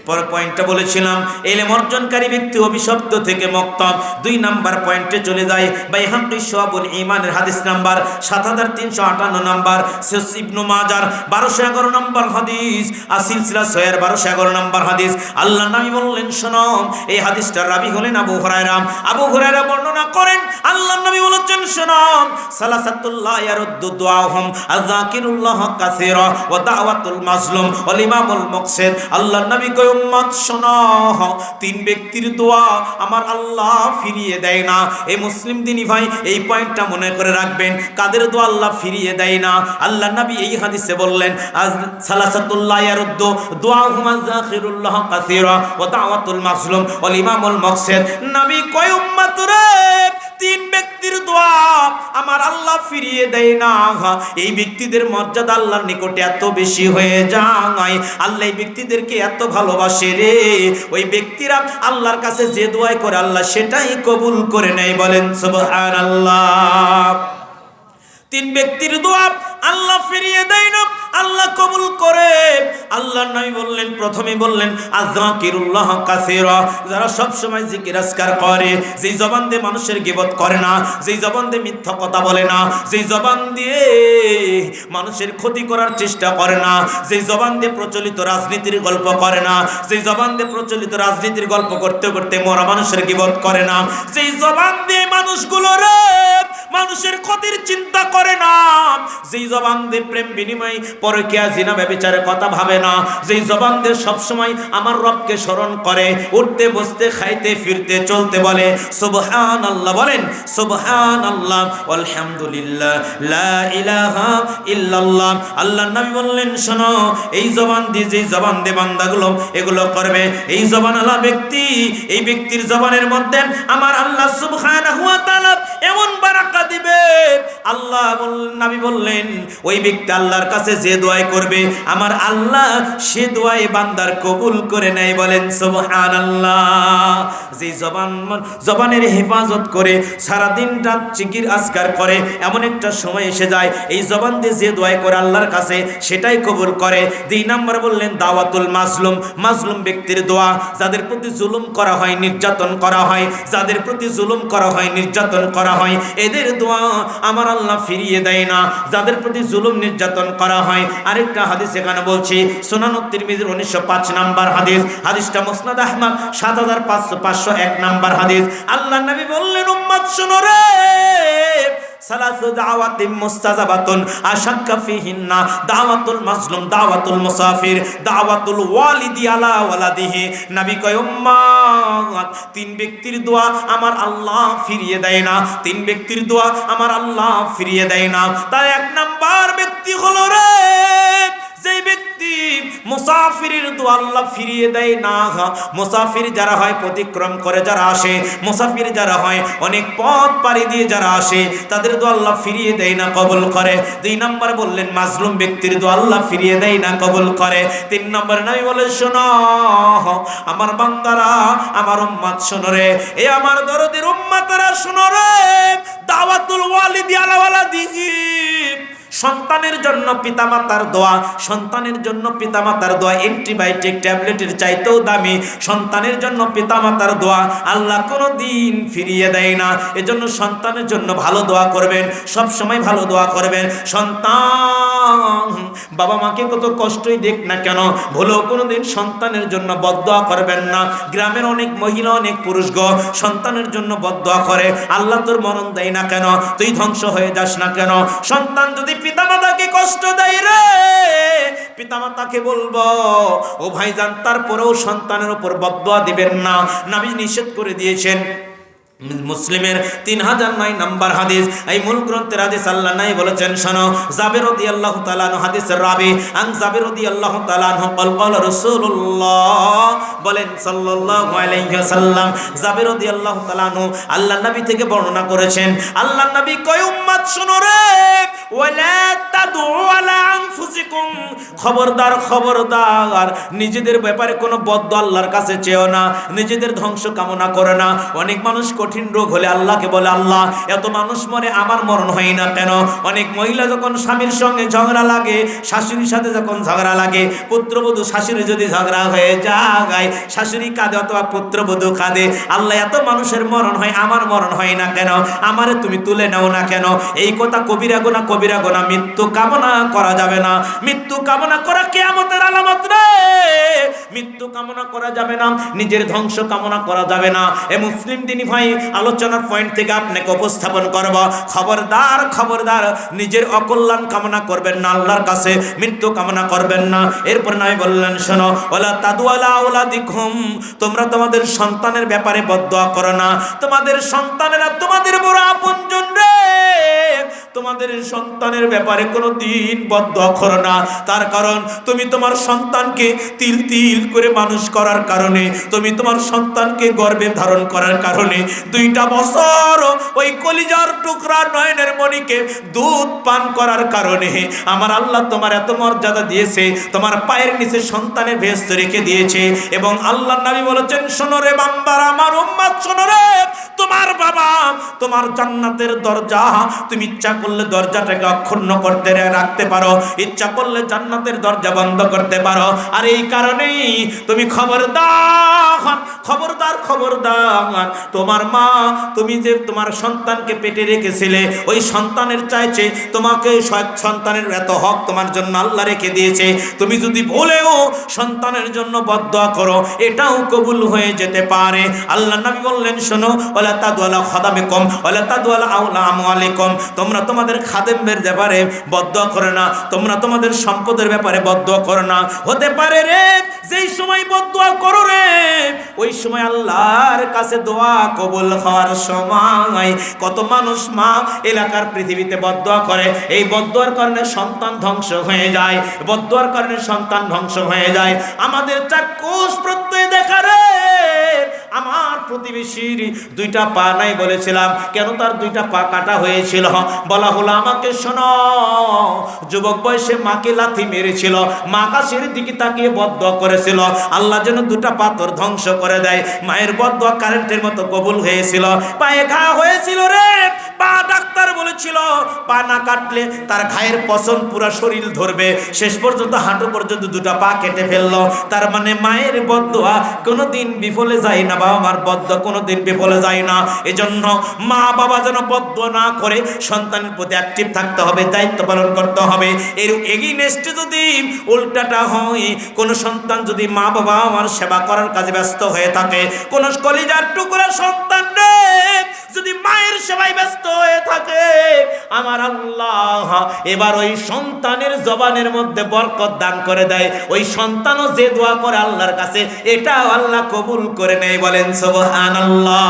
পর পয়েন্টটা বলেছিলাম ইলম অর্জনকারী ব্যক্তি অভিশপ্ত থেকে মুক্ত। 2 নাম্বার পয়েন্টে চলে যায়, বাইহাকি শুআবুল ঈমানের হাদিস নাম্বার 7358 নাম্বার, সহিহ ইবনে মাজার 1211 নাম্বার হাদিস, সিলসিলা সহিহ 1211 নাম্বার হাদিস। আল্লাহ নবী বললেন শোনো, এই হাদিসটার রাবী হলেন আবু হুরায়রা। আবু হুরায়রা বর্ণনা করেন আল্লাহ নবী বলেছেন শোনো, সালাসাতুল্লাহ ইয়ারুদ্দু দুআহুম আযাকিরুল্লাহ কাসীরা ওয়া দাওয়াতুল মাজলুম ওয়াল ইমামুল মুকসিদ। আল্লাহ নবী কই উম্মত শোনো, 3 ব্যক্তির দোয়া আমার আল্লাহ ফিরিয়ে দেয় না। এই মুসলিম দিনী ভাই এই পয়েন্টটা মনে করে রাখবেন, কাদের দোয়া আল্লাহ ফিরিয়ে দেয় না। আল্লাহ নবী এই হাদিসে বললেন সালাসাতুল্লাহ ইয়ারুদ্দু দুআহুম আযাকিরুল্লাহ কাসীরা ওয়া দাওয়াতুল মাজলুম ওয়াল ইমামুল মুকসিদ। নবী কই উম্মত রে, 3 ব্যক্তির দোয়া আমার আল্লাহ ফিরিয়ে দেয় না। এই ব্যক্তিদের মর্যাদা আল্লাহর নিকটে এত বেশি হয়ে যায়, আল্লাহ এই ব্যক্তিদেরকে এত ভালোবাসে রে, ওই ব্যক্তিরা আল্লাহর কাছে যে দোয়া করে আল্লাহ সেটাই কবুল করে নেয়। বলেন সুবহানাল্লাহ। 3 ব্যক্তির দোয়া আল্লাহ ফিরিয়ে দেয় না, আল্লাহ কবুল করে। আল্লাহর নবী বললেন, প্রথমে বললেন আযাকিরুল্লাহ কাসীরা, যারা সব সময় জিকির আজকার করে, যেই জবান দিয়ে মানুষের গীবত করে না, যেই জবান দিয়ে মিথ্যা কথা বলে না, যেই জবান দিয়ে মানুষের ক্ষতি করার চেষ্টা করে না, যেই জবান দিয়ে প্রচলিত রাজনীতির গল্প করে না, যেই জবান দিয়ে প্রচলিত রাজনীতির গল্প করতে করতে মরা মানুষের গীবত করে না, যেই জবান দিয়ে মানুষগুলো রে মানুষের ক্ষতির চিন্তা করে না, যেই জবান দিয়ে প্রেম বিনিময় পরকীয়া জিনা ব্যভিচারের কথা ভাবে না, যেই জবান দিয়ে সবসময় আমার রবকে স্মরণ করে, উঠতে বসতে খাইতে ফিরতে চলতে বলে সুবহানাল্লাহ, বলেন সুবহানাল্লাহ আলহামদুলিল্লাহ লা ইলাহা ইল্লাল্লাহ। আল্লাহর নবী বললেন শোনো, এই জবান দিয়ে যেই জবান দিয়ে বান্দাগুলো এগুলো করবে, এই জবানওয়ালা ব্যক্তি, এই ব্যক্তির জবানের মধ্যে আমার আল্লাহ সুবহানাহু ওয়া তাআলা এমন বারাকা দিবে। আল্লাহ নবী বললেন ওই ব্যক্তি আল্লাহর কাছে যে দোয়া করবে আমার আল্লাহ সে দোয়াই বান্দার কবুল করে নেয়, বলেন সুবহানাল্লাহ। যে জবানের হেফাজত করে সারা দিন রাত জিকির আজকার করে, এমন একটা সময় এসে যায় এই জবান দিয়ে যে দোয়া করে আল্লাহর কাছে সেটাই কবুল করে। 2 নম্বর বললেন দাওয়াতুল মাজলুম, মাজলুম ব্যক্তির দোয়া, যাদের প্রতি জুলুম করা হয়, নির্যাতন করা হয়, যাদের প্রতি জুলুম করা হয়, নির্যাতন করা হয়, এদের দোয়া আমার আল্লাহ ফিরিয়ে দেয় না, যাদের প্রতি জুলুম নির্যাতন করা হয়। আরেকটা হাদিস এখানে বলছি, সুনান তিরমিজির 1905 নম্বর হাদিস, হাদিসটা মুসনাদ আহমদ 7501 নম্বর হাদিস। আল্লাহ নবী বললেন উম্মত শুনো রে, সালাসু দাওয়াতিন মুস্তাজাবাতুন আশাক্কা ফিহিন্না দাওয়াতুল মাজলুম, দাওয়াতুল মুসাফির, দাওয়াতুল ওয়ালিদি আলা ওয়ালাদিহি। নবী কয় উম্মত 3 ব্যক্তির দোয়া আমার আল্লাহ ফিরিয়ে দেয় না, 3 ব্যক্তির দোয়া আমার আল্লাহ ফিরিয়ে দেয় না। তার 1 নাম্বার ব্যক্তি হলো রে যেই ব্যক্তি মুসাফিরের দোয়া আল্লাহ ফিরিয়ে দেয় না। মুসাফির যারা হয়, প্রতিক্রম করে যারা আসে, মুসাফির যারা হয় অনেক পথ পাড়ি দিয়ে যারা আসে, তাদের দোয়া আল্লাহ ফিরিয়ে দেয় না, কবুল করে। 2 নম্বর বললেন মাজলুম ব্যক্তির দোয়া আল্লাহ ফিরিয়ে দেয় না, কবুল করে। 3 নম্বর নবী বলে শোনো আমার বান্দারা, আমার উম্মত শোনো রে, এ আমার দরদের উম্মতরা শোনো রে, দাওয়াতুল ওয়ালিদি আলা ওয়ালাদিহি, সন্তানের জন্য পিতামাতার দোয়া, সন্তানের জন্য পিতামাতার দোয়া অ্যান্টিবায়োটিক ট্যাবলেটের চাইতেও দামি। সন্তানের জন্য পিতামাতার দোয়া আল্লাহ কোনো দিন ফিরিয়ে দেয় না। এজন্য সন্তানের জন্য ভালো দোয়া করবেন, সব সময় ভালো দোয়া করবেন। সন্তান বাবা মাকে কত কষ্টই দেখ না কেন, ভুলেও কোনো দিন সন্তানের জন্য বদদোয়া করবেন না। গ্রামের অনেক মহিলা, অনেক পুরুষ গো সন্তানের জন্য বদদোয়া করে, আল্লাহ তোর মরণ দেয় না কেন, তুই ধ্বংস হয়ে যাস না কেন। সন্তান যদি পিতামাতাকে কষ্ট দেয় রে, পিতামাতাকে বলবো ও ভাইজান তারপরেও সন্তানের উপর বদদোয়া দিবেন না, নবী নিষেধ করে দিয়েছেন। মুসলিমের 3009 নম্বর হাদিস, এই মূল গ্রন্থের হাদিস। আল্লাহ নাই বলেছেন শোনো, জাবের রাদিয়াল্লাহু তাআলা আনহু হাদিসের রাবি, আন জাবের রাদিয়াল্লাহু তাআলা আনহু ক্বাল রাসূলুল্লাহ, বলেন সাল্লাল্লাহু আলাইহি ওয়াসাল্লাম, জাবের রাদিয়াল্লাহু তাআলা আনহু আল্লাহ নবী থেকে বর্ণনা করেছেন। আল্লাহ নবী কয় উম্মত শুনো রে, ওয়ালা তাদউ আলা আনফুসিকুম, খবরদার খবরদার নিজেদের ব্যাপারে কোনো বদদোয়া আল্লাহর কাছে চেও না, নিজেদের ধ্বংস কামনা করো না। অনেক মানুষ কঠিন রোগ হলে আল্লাহকে বলে আল্লাহ এত মানুষ মরে আমার মরণ হয় না কেন। অনেক মহিলা যখন স্বামীর সঙ্গে ঝগড়া লাগে, শাশুড়ির সাথে যখন ঝগড়া লাগে, পুত্রবধূ শাশুড়ি যদি ঝগড়া হয়ে যায়, শাশুড়ি কাঁদে অথবা পুত্রবধূ কাঁদে, আল্লাহ এত মানুষের মরণ হয় আমার মরণ হয় না কেন, আমারে তুমি তুলে নাও না কেন। এই কথা কবিরা গুনাহ, কবিরা গুনাহ। মৃত্যু কামনা করা যাবে না, মৃত্যু কামনা করা কিয়ামতের আলামত রে, মৃত্যু কামনা করা যাবে না, নিজের ধ্বংস কামনা করা যাবে না। এ মুসলিম দিনী ভাই আলোচনার পয়েন্ট থেকে আপনাকে উপস্থাপন করব, খবরদার খবরদার নিজের অকল্যাণ কামনা করবেন না, আল্লাহর কাছে মৃত্যু কামনা করবেন না। এরপর নবী বললেন শোনো, ওয়ালা তাদু আলা আওলাদিকুম, তোমরা তোমাদের সন্তানের ব্যাপারে বদদোয়া করো না। তোমাদের সন্তানেরা তোমাদের বড় আপনজন রে, তোমাদের সন্তানের ব্যাপারে কোনো দিন বদদোয়া করো না। তার কারণ তুমি তোমার সন্তানকে তিল তিল করে মানুষ করার কারণে, তুমি তোমার সন্তানকে গর্ভে ধারণ করার কারণে 2টা বছর ওই কলিজার টুকরা নয়নের মণিকে দুধ পান করার কারণে আমার আল্লাহ তোমার এত মর্যাদা দিয়েছে, তোমার পায়ের নিচে সন্তানের ভেস্ত রেখে দিয়েছে। এবং আল্লাহ নবী বলেছেন শোনো রে বান্দারা, আমার উম্মত শোনো রে, তোমার বাবা তোমার জান্নাতের দরজা তুমি ইচ্ছা করলে করলে দরজাটাকে অক্ষুণ্ণ করতে রাখতে পারো, ইচ্ছা করলে জান্নাতের দরজা বন্ধ করতে পারো। আর এই কারণেই তুমি খবরদার, তোমার মা, তুমি যে তোমার সন্তানকে পেটে রেখেছিলে, ওই সন্তানের চাইছে তোমাকে সন্তানের এত হক তোমার জন্য আল্লাহ রেখে দিয়েছে। তুমি যদি ভুলেও সন্তানের জন্য বদদোয়া করো, এটাও কবুল হয়ে যেতে পারে। আল্লাহ নবী বললেন, শোনো, ওয়ালা তাদওয়ালা খাদামিকুম ওয়ালা তাদওয়ালা আওলা আমওয়ালিকুম, তোমরা তোমাদের খাদেমদের ব্যাপারে বদদোয়া করো না, তোমরা তোমাদের সম্পদের ব্যাপারে বদদোয়া করো না। হতে পারে রে যেই সময় বদদোয়া করো রে, ওই সময় আল্লাহর কাছে দোয়া কবুল হওয়ার সময়। কত মানুষ মা এলাকার পৃথিবীতে বদদোয়া করে, এই বদদোয়ার কারণে সন্তান ধ্বংস হয়ে যায়, বদদোয়ার কারণে সন্তান ধ্বংস হয়ে যায়। আমাদের চাক্ষুষ প্রত্যয় দেখা রে, আমার প্রতিবেশীর 2টা পা নাই বলেছিলাম, কেন তার 2টা পা কাটা হয়েছিল? বলা হলো আমাকে, শোনো, যুবক বয়সে মাকে লাথি মেরেছিল, মা আকাশের দিকে তাকিয়ে বদদোয়া করেছিল আল্লাহ যেন 2টা পাথর ধ্বংস করে দেয়। মায়ের বদদোয়া কারেন্টের মতো কবুল হয়েছিল। পায়ে ঘা হয়েছিল রে, পা ডাক্তার বলেছিল পা না কাটলে তার ঘায়ের পছন পুরো শরীর ধরবে, শেষ পর্যন্ত হাঁটু পর্যন্ত 2টা পা কেটে ফেললো। তার মানে মায়ের বদদোয়া কোনোদিন বিফলে যায় না, বাবা মার বদদোয়া কোনোদিন বিফলে যায় না। এজন্য মা বাবা যেন বদদোয়া না করে সন্তানের প্রতি অ্যাক্টিভ থাকতে হবে, দায়িত্ব পালন করতে হবে। এর এগেইনস্টে যদি উল্টাটা হয়, কোন সন্তান যদি মা বাবা আমার সেবা করার কাজে ব্যস্ত হয়ে থাকে, কোন কলিজার টুকরা সন্তান যদি মায়ের সেবায় ব্যস্ত হয়ে থাকে, আমার আল্লাহ এবার ওই সন্তানের জবানের মধ্যে বরকত দান করে দেয়। ওই সন্তানও যে দোয়া করে আল্লাহর কাছে, এটাও আল্লাহ কবুল করে নেয়। বলেন সুবহানাল্লাহ।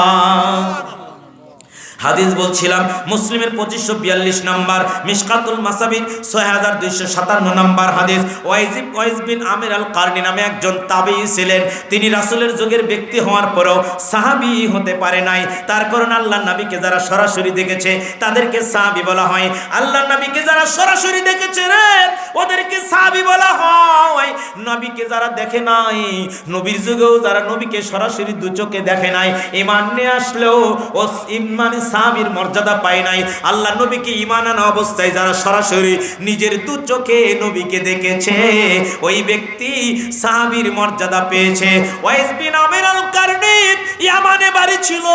হাদিস বলছিলাম মুসলিমের 2542 নম্বর, মিশকাতুল মাসাবির 6257 নম্বর হাদিস। ওয়াইজ বিন আমির আল কারনি নামে একজন তাবেঈ ছিলেন। তিনি রাসূলের যুগের ব্যক্তি হওয়ার পরেও সাহাবী হতে পারে নাই। তার কারণ আল্লাহর নবীকে যারা সরাসরি দেখেছে তাদেরকে সাহাবী বলা হয়। আল্লাহর নবীকে যারা সরাসরি দেখেছে রে, ওদেরকে সাহাবী বলা হয়। নবীকে যারা দেখে নাই, নবীর যুগেও যারা নবীকে সরাসরি 2 চোখে দেখে নাই, ঈমান নিয়ে আসলেও ও ঈমান সাহাবীর মর্যাদা পায় নাই। আল্লাহ নবীকে ঈমান আনা অবস্থায় যারা সরাসরি নিজের 2 চোখে নবীকে দেখেছে, ওই ব্যক্তি সাহাবীর মর্যাদা পেয়েছে। ওয়াইজ বিন আমির আল কারনি ইয়ামানে বাড়ি ছিল।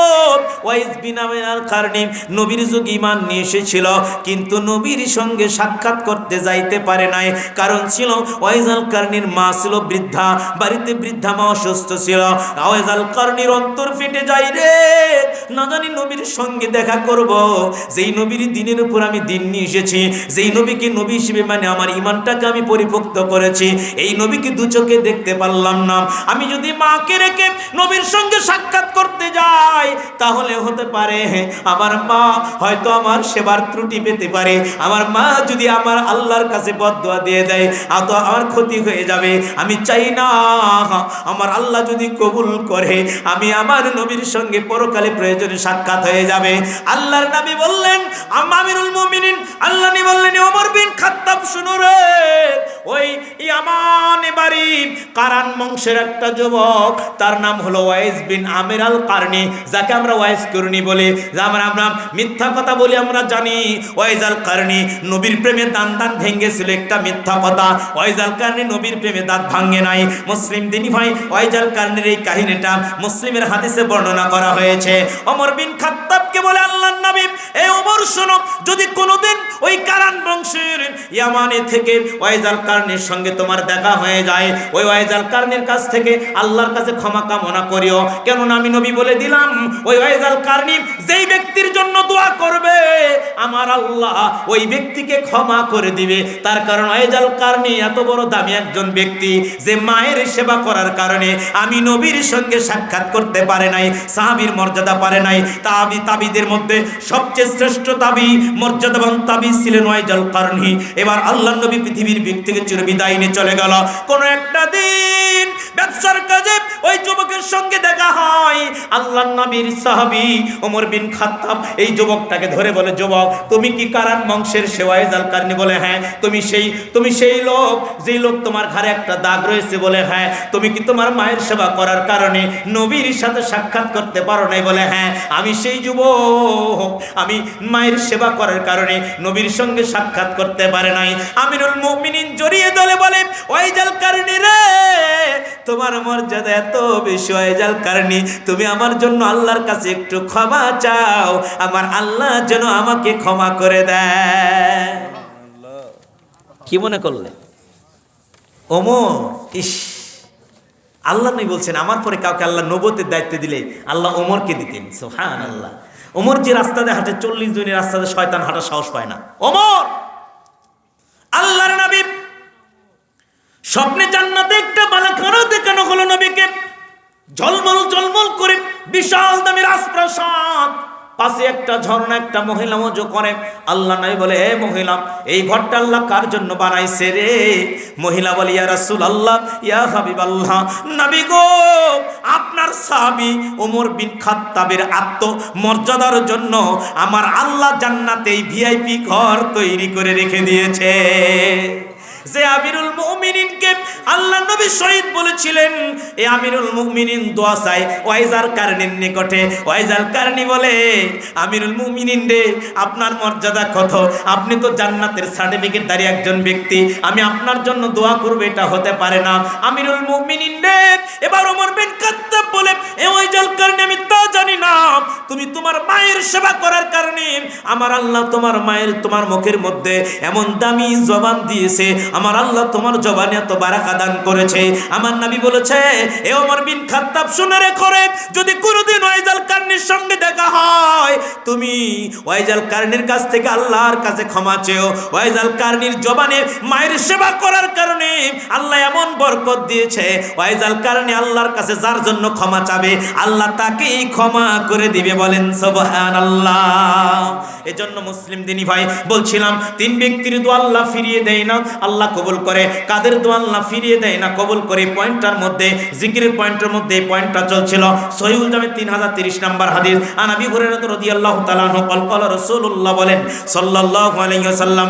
ওয়াইজ বিন আমির আল কারনি নবীর যুগ ঈমান নিয়ে এসেছিল, কিন্তু নবীর সঙ্গে সাক্ষাৎ করতে যাইতে পারে নাই। কারণ ছিল ওয়াইজ আল কারনির মা ছিল বৃদ্ধা, বাড়িতে বৃদ্ধা মা অসুস্থ ছিল। ওয়াইজ আল কারনির অন্তর ফেটে যায় রে, না জানি নবীর সঙ্গে দেখা করব, যেই নবীর দিনের উপর আমি দিন নিয়ে এসেছি, যেই নবীকে নবী হিসেবে মানে আমার ঈমানটাকে আমি পরিপক্ত করেছি, এই নবীকে 2 চোখে দেখতে পারলাম না। আমি যদি মাকে রেখে নবীর সঙ্গে সাক্ষাৎ করতে যাই, তাহলে হতে পারে আমার মা হয়তো আমার সেবার ত্রুটি পেতে পারে। আমার মা যদি আমার আল্লাহর কাছে বদদোয়া দিয়ে দেয়, তো আমার ক্ষতি হয়ে যাবে। আমি চাই না আমার আল্লাহ যদি কবুল করে, আমি আমার নবীর সঙ্গে পরকালে প্রয়োজনে সাক্ষাৎ হয়ে যাবে। আল্লাহর নবী বললেন, আমিরুল মুমিনিন আল্লাহ নবী বললেন, ওমর বিন খাত্তাব শুনো রে, ওই ইয়ামানে বাড়ি কারান বংশের একটা যুবক, তার নাম হলো ওয়াইজ বিন আমির আল কারনি, যাকে আমরা ওয়াইজ করনি বলি, আমরা মিথ্যা কথা বলি। আমরা জানি ওয়াইজ আল কারনি নবীর প্রেমে দান ভেঙেছিল, একটা মিথ্যা কথা। ওয়াইজ আল কারনি নবীর প্রেমে দাঁত ভাঙে নাই। মুসলিম দিনী ভাই, ওয়াইজ আল কারনির এই কাহিনীটা মুসলিমের হাদিসে বর্ণনা করা হয়েছে। ওমর বিন খাত্তাবকে বলে আল্লাহর নবী, এই ওমর শোনো, যদি কোনোদিন ওই কারান বংশের ইয়ামানে থেকে ওয়াইজ আল কারনির সঙ্গে তোমার দেখা হয়ে যায়, ওই ওয়াইজ আল কারনির কাছ থেকে আল্লাহর কাছে ক্ষমা কামনা করিও। কেননা আমি নবী বলে দিলাম, ওই ওয়াইজ আল কারনি যেই ব্যক্তির জন্য দোয়া করবে, আমার আল্লাহ ওই ব্যক্তিকে ক্ষমা করে দিবে। তার কারণ ওয়াইজ আল কারনি এত বড় দামি একজন ব্যক্তি, যে মায়ের সেবা করার কারণে আমি নবীর সঙ্গে সাক্ষাৎ করতে পারে নাই, সাহাবীর মর্যাদা পারে নাই। তাবিদের মধ্যে সবচেয়ে শ্রেষ্ঠ তাবি, মর্যাদাবান তাবি ছিলেন ওয়াইজ আল কারনি। এবার আল্লাহর নবী পৃথিবীর দিক থেকে চিরবিদায় নিয়ে চলে গেল। কোন একটা দিন ব্যবসার কাজে ওই যুবকের সঙ্গে দেখা হয় আল্লাহর নবীর সাহাবী ওমর বিন খাত্তাব এই যুবকটাকে ধরে বলে, যুবক তুমি কি কারান বংশের সেওয়াইজ আল কারনি? বলে হ্যাঁ। তুমি সেই লোক যেই লোক তোমার ঘাড়ে একটা দাগ রয়েছে? বলে হ্যাঁ। তুমি কি তোমার মায়ের সেবা করার কারণে নবীর সাথে সাক্ষাৎ করতে পারো নাই? বলে হ্যাঁ, আমি সেই যুবক, আমি মায়ের সেবা করার কারণে নবীর সঙ্গে সাক্ষাৎ করতে পারে নাই। আমিরুল মুমিনিন জড়িয়ে ধরে বলে, ওয়াইজ আল কারনি রে, তোমার মর্যাদা এত বেশি ওয়াইজ আল কারনি, তুমি আমার জন্য আল্লাহর কাছে একটু ক্ষমা চাও, আমার আল্লাহ যেন আমাকে ক্ষমা করে দেয়। কি মনে করলে ওমর? ইস, আল্লাহ নবী বলছেন আমার পরে কাউকে আল্লাহ নবুয়তের দায়িত্ব দিলে আল্লাহ ওমরকে দিতেন। সুবহানাল্লাহ। ওমর যে রাস্তা দিয়ে হাঁটে, 40 জনের রাস্তা দিয়ে শয়তান হাঁটার সাহস পায় না। ওমর আল্লাহর নবী স্বপ্নে জান্নাতে একটা বালাখানা দেখানো হলো নবীকে, ঝলমল ঝলমল করে বিশাল দামি রাজপ্রাসাদ, পাশে একটা ঝর্ণা, একটা মহিলা ওযু করে। আল্লাহ নবী বলে, হে মহিলা, এই ঘরটা আল্লাহ কার জন্য বানাইছে রে? মহিলা বলে, ইয়া রাসূলুল্লাহ, ইয়া হাবিবাল্লাহ, নবী গো, আপনার সাহাবী ওমর বিন খাত্তাবের আত্মমর্যাদার জন্য আমার আল্লাহ জান্নাতে এই ভিআইপি ঘর তৈরি করে রেখে দিয়েছে। যে আমিরুল মুমিনিনকে আল্লাহ নবী শহীদ বলেছিলেন, এই আমিরুল মুমিনিন দোয়া চায় ওয়াইজ আল কারনির নিকটে। ওয়াইজ আল কারনি বলে, আমিরুল মুমিনিন রে, আপনার মর্যাদা কত, আপনি তো জান্নাতের সার্টিফিকেটধারী একজন ব্যক্তি, আমি আপনার জন্য দোয়া করব এটা হতে পারে না। আমিরুল মুমিনিন রে, এবার ওমর বিন খাত্তাব বলে, এ ওয়াইজ আল কারনি, আমি তা জানি না, তুমি তোমার মায়ের সেবা করার কারণে আমার আল্লাহ তোমার মায়ের, তোমার মুখের মধ্যে এমন দামি জবান দিয়েছে, আমার আল্লাহ তোমার জবানে এত বারাকা দান করেছে। আমার নবী বলেছে, এ ওমর বিন খাত্তাব শুনে রেখো রে, যদি কোনোদিন ওয়াইজ আল কারনির সঙ্গে দেখা হয়, তুমি ওয়াইজ আল কারনির কাছ থেকে আল্লাহর কাছে ক্ষমা চেও। ওয়াইজ আল কারনির জবানে মায়ের সেবা করার কারণে আল্লাহ এমন বরকত দিয়েছে, ওয়াইজ আল কারনি আল্লাহর কাছে যার জন্য ক্ষমা চাবে আল্লাহ তাকেই ক্ষমা করে দিবে। বলেন সুবহানাল্লাহ। এজন্য মুসলিম দিনী ভাই বলছিলাম, 3 ব্যক্তির দোয়া আল্লাহ ফিরিয়ে দেয় না, আল্লাহ কবুল করে। কাদের দোয়া আল্লাহ ফিরিয়ে দেয় না, কবুল করে? পয়েন্টটার মধ্যে, জিকিরের পয়েন্টের মধ্যে এই পয়েন্টটা চলছিল। সহিহুল জামে 3030 নম্বর হাদিস, আন আবি হুরায়রা রাদিয়াল্লাহু তাআলা আনহু قال রাসূলুল্লাহ বলেন সাল্লাল্লাহু আলাইহি ওয়াসাল্লাম,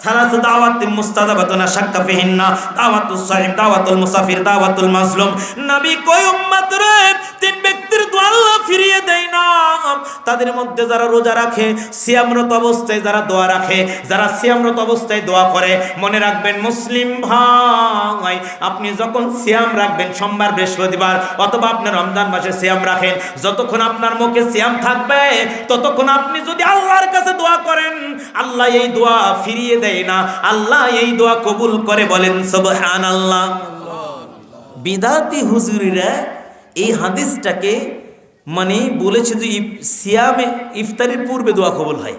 সালাসু দাওয়াতিন মুস্তাজাবাতুন শাক্কা ফিহিন্না, দাওয়াতুস সাইম, দাওয়াতুল মুসাফির, দাওয়াতুল মাজলুম। নবী কয়, উম্মত রে, 3 ব্যক্তির দোয়া আল্লাহ ফিরিয়ে দেয় না। তাদের মধ্যে যারা রোজা রাখে, সিয়ামরত অবস্থায় যারা দোয়া রাখে, যারা সিয়ামরত অবস্থায় দোয়া করে। মনে রাখবেন মুসলিম ভাই, আপনি যখন সিয়াম রাখবেন, সোমবার বৃহস্পতিবার, অথবা আপনি রমজান মাসে সিয়াম রাখেন, যতক্ষণ আপনার মুখে সিয়াম থাকবে ততক্ষণ আপনি যদি আল্লাহর কাছে দোয়া করেন, আল্লাহ এই দোয়া ফিরিয়ে দেয় না, আল্লাহ এই দোয়া কবুল করে। বলেন সুবহানাল্লাহ। বিদাতি হুজুরিরা এই হাদিসটাকে মানে বলেছে যে সিয়ামে ইফতারির পূর্বে দোয়া কবুল হয়।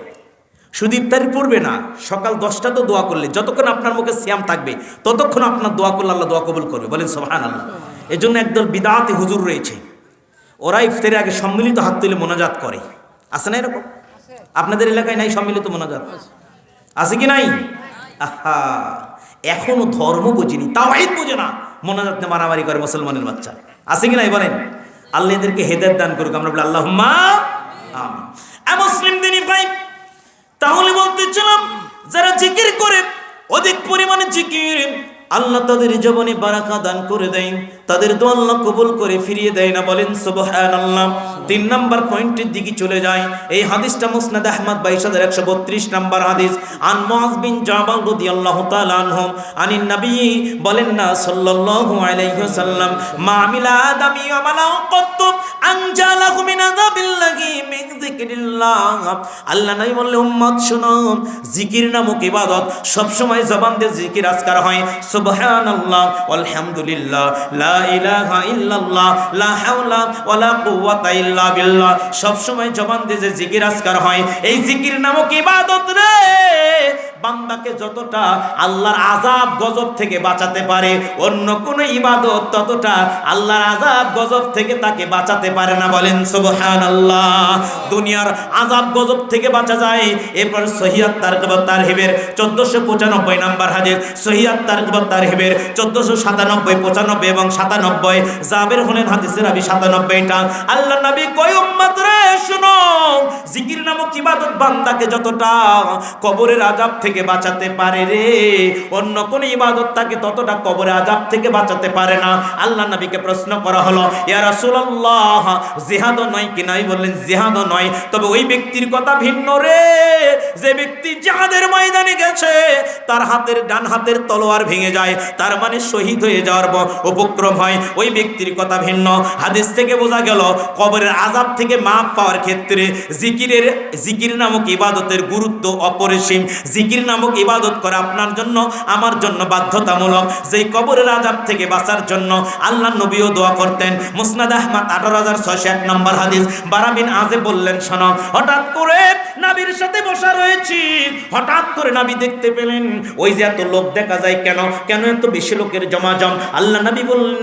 শুধু ইফতারির পূর্বে না, সকাল 10টা তো দোয়া করলে, যতক্ষণ আপনার মুখে সিয়াম থাকবে ততক্ষণ আপনার দোয়া করলে আল্লাহ দোয়া কবুল করবে। বলেন সুবহানাল্লাহ। এজন্য একদল বিদাতি হুজুর রয়েছে, ওরা ইফতারের আগে সম্মিলিত হাত তুলে মোনাজাত করে। আছে না এরকম? আপনাদের এলাকায় নাই সম্মিলিত মোনাজাত? আছে কি নাই? আহা, এখনো ধর্ম বুঝিনি, তাওহীদ বুঝে না, মোনাজাত নিয়ে মারামারি করে মুসলমানের বাচ্চা। আছে কি নাই বলেন? আল্লাহ এদেরকে হেদায়েত দান করুক, আমরা বলি আল্লাহুম্মা আমিন। মুসলিম দিনী ভাই, তাহলে বলতেছিলাম, যারা জিকির করে, অধিক পরিমাণে জিকির, আল্লাহ তাদের জীবনে বারাকা দান করে দেয়, তাদের দোয়া আল্লাহ কবুল করে ফিরিয়ে দেয় না। বলেন সুবহানাল্লাহ। 3 নাম্বার পয়েন্টের দিকে চলে যায়। এই হাদিসটা মুসনাদ আহমদ 22132 নাম্বার হাদিস। আন মুআয বিন জাবাল রাদিয়াল্লাহু তাআলা আনহু আনিন নবী, বলেন না সাল্লাল্লাহু আলাইহি ওয়াসাল্লাম, মা আমিলা আদামি আমালা কত আনজালাহু মিন আযাবিল্লাহি মিন যিকরিল্লাহ। আল্লাহ নবী বললেন, উম্মত শুনো, জিকির নামক ইবাদত সব সময় জবান দিয়ে জিকির আজকার হয়। সুবহানাল্লাহ, আলহামদুলিল্লাহ, লা ইলাহা ইল্লাল্লাহ, লা হাওলা ওয়ালা কুওয়াতা ইল্লা বিল্লাহ, সব সময় জবান দিয়ে যে জিকির আজকার হয়, এই জিকির নামক ইবাদত রে বান্দাকে যতটা আল্লাহর আযাব গজব থেকে বাঁচাতে পারে, অন্য কোন ইবাদত ততটা আল্লাহর আযাব গজব থেকে তাকে বাঁচাতে পারে না। বলেন সুবহানাল্লাহ। দুনিয়ার আযাব গজব থেকে বাঁচা যায়। এরপর সহিহ তারগিব তারহিবের 1495 নাম্বার হাদিস, সহিহ তারগিব তারহিবের 1497, 95 এবং 97, জাবের হলেন হাদিসের রাবি 97টা। আল্লাহ নবী কয় উম্মত রে শুনো, জিকির নামক ইবাদত বান্দাকে যতটা কবরের আযাব থেকে বাঁচাতে পারে রে, অন্য কোন ইবাদত তাকে ততটা কবরের আযাব থেকে বাঁচাতে পারে না। আল্লাহ নবীকে প্রশ্ন করা হলো, ইয়া রাসূলুল্লাহ জিহাদ নয় কি? নাই বললেন জিহাদ নয়, তবে ওই ব্যক্তির কথা ভিন্ন রে, যে ব্যক্তি জিহাদের ময়দানে গেছে তার হাতের ডান হাতের তলোয়ার ভেঙে যায়, তার মানে শহীদ হয়ে যাওয়ার উপক্রম হয়, ওই ব্যক্তির কথা ভিন্ন। হাদিস থেকে বোঝা গেল কবরের আযাব থেকে মাফ পাওয়ার ক্ষেত্রে জিকির নামক ইবাদতের গুরুত্ব অপরিসীম। জিকির নামক ইবাদত করা আপনার জন্য আমার জন্য বাধ্যতামূলক। যেই কবরের আযাব থেকে বাঁচার জন্য আল্লাহ নবীও দোয়া করতেন। মুসনাদ আহমদ 18601 নম্বর হাদিস। বারা বিন আযিব বললেন, শোনো, হঠাৎ করে নবীর সাথে বসা রয়েছি, হঠাৎ করে নবী দেখতে পেলেন ওই যে এত লোক দেখা যায়, কেন এত বেশি লোকের জমাজম? আল্লাহ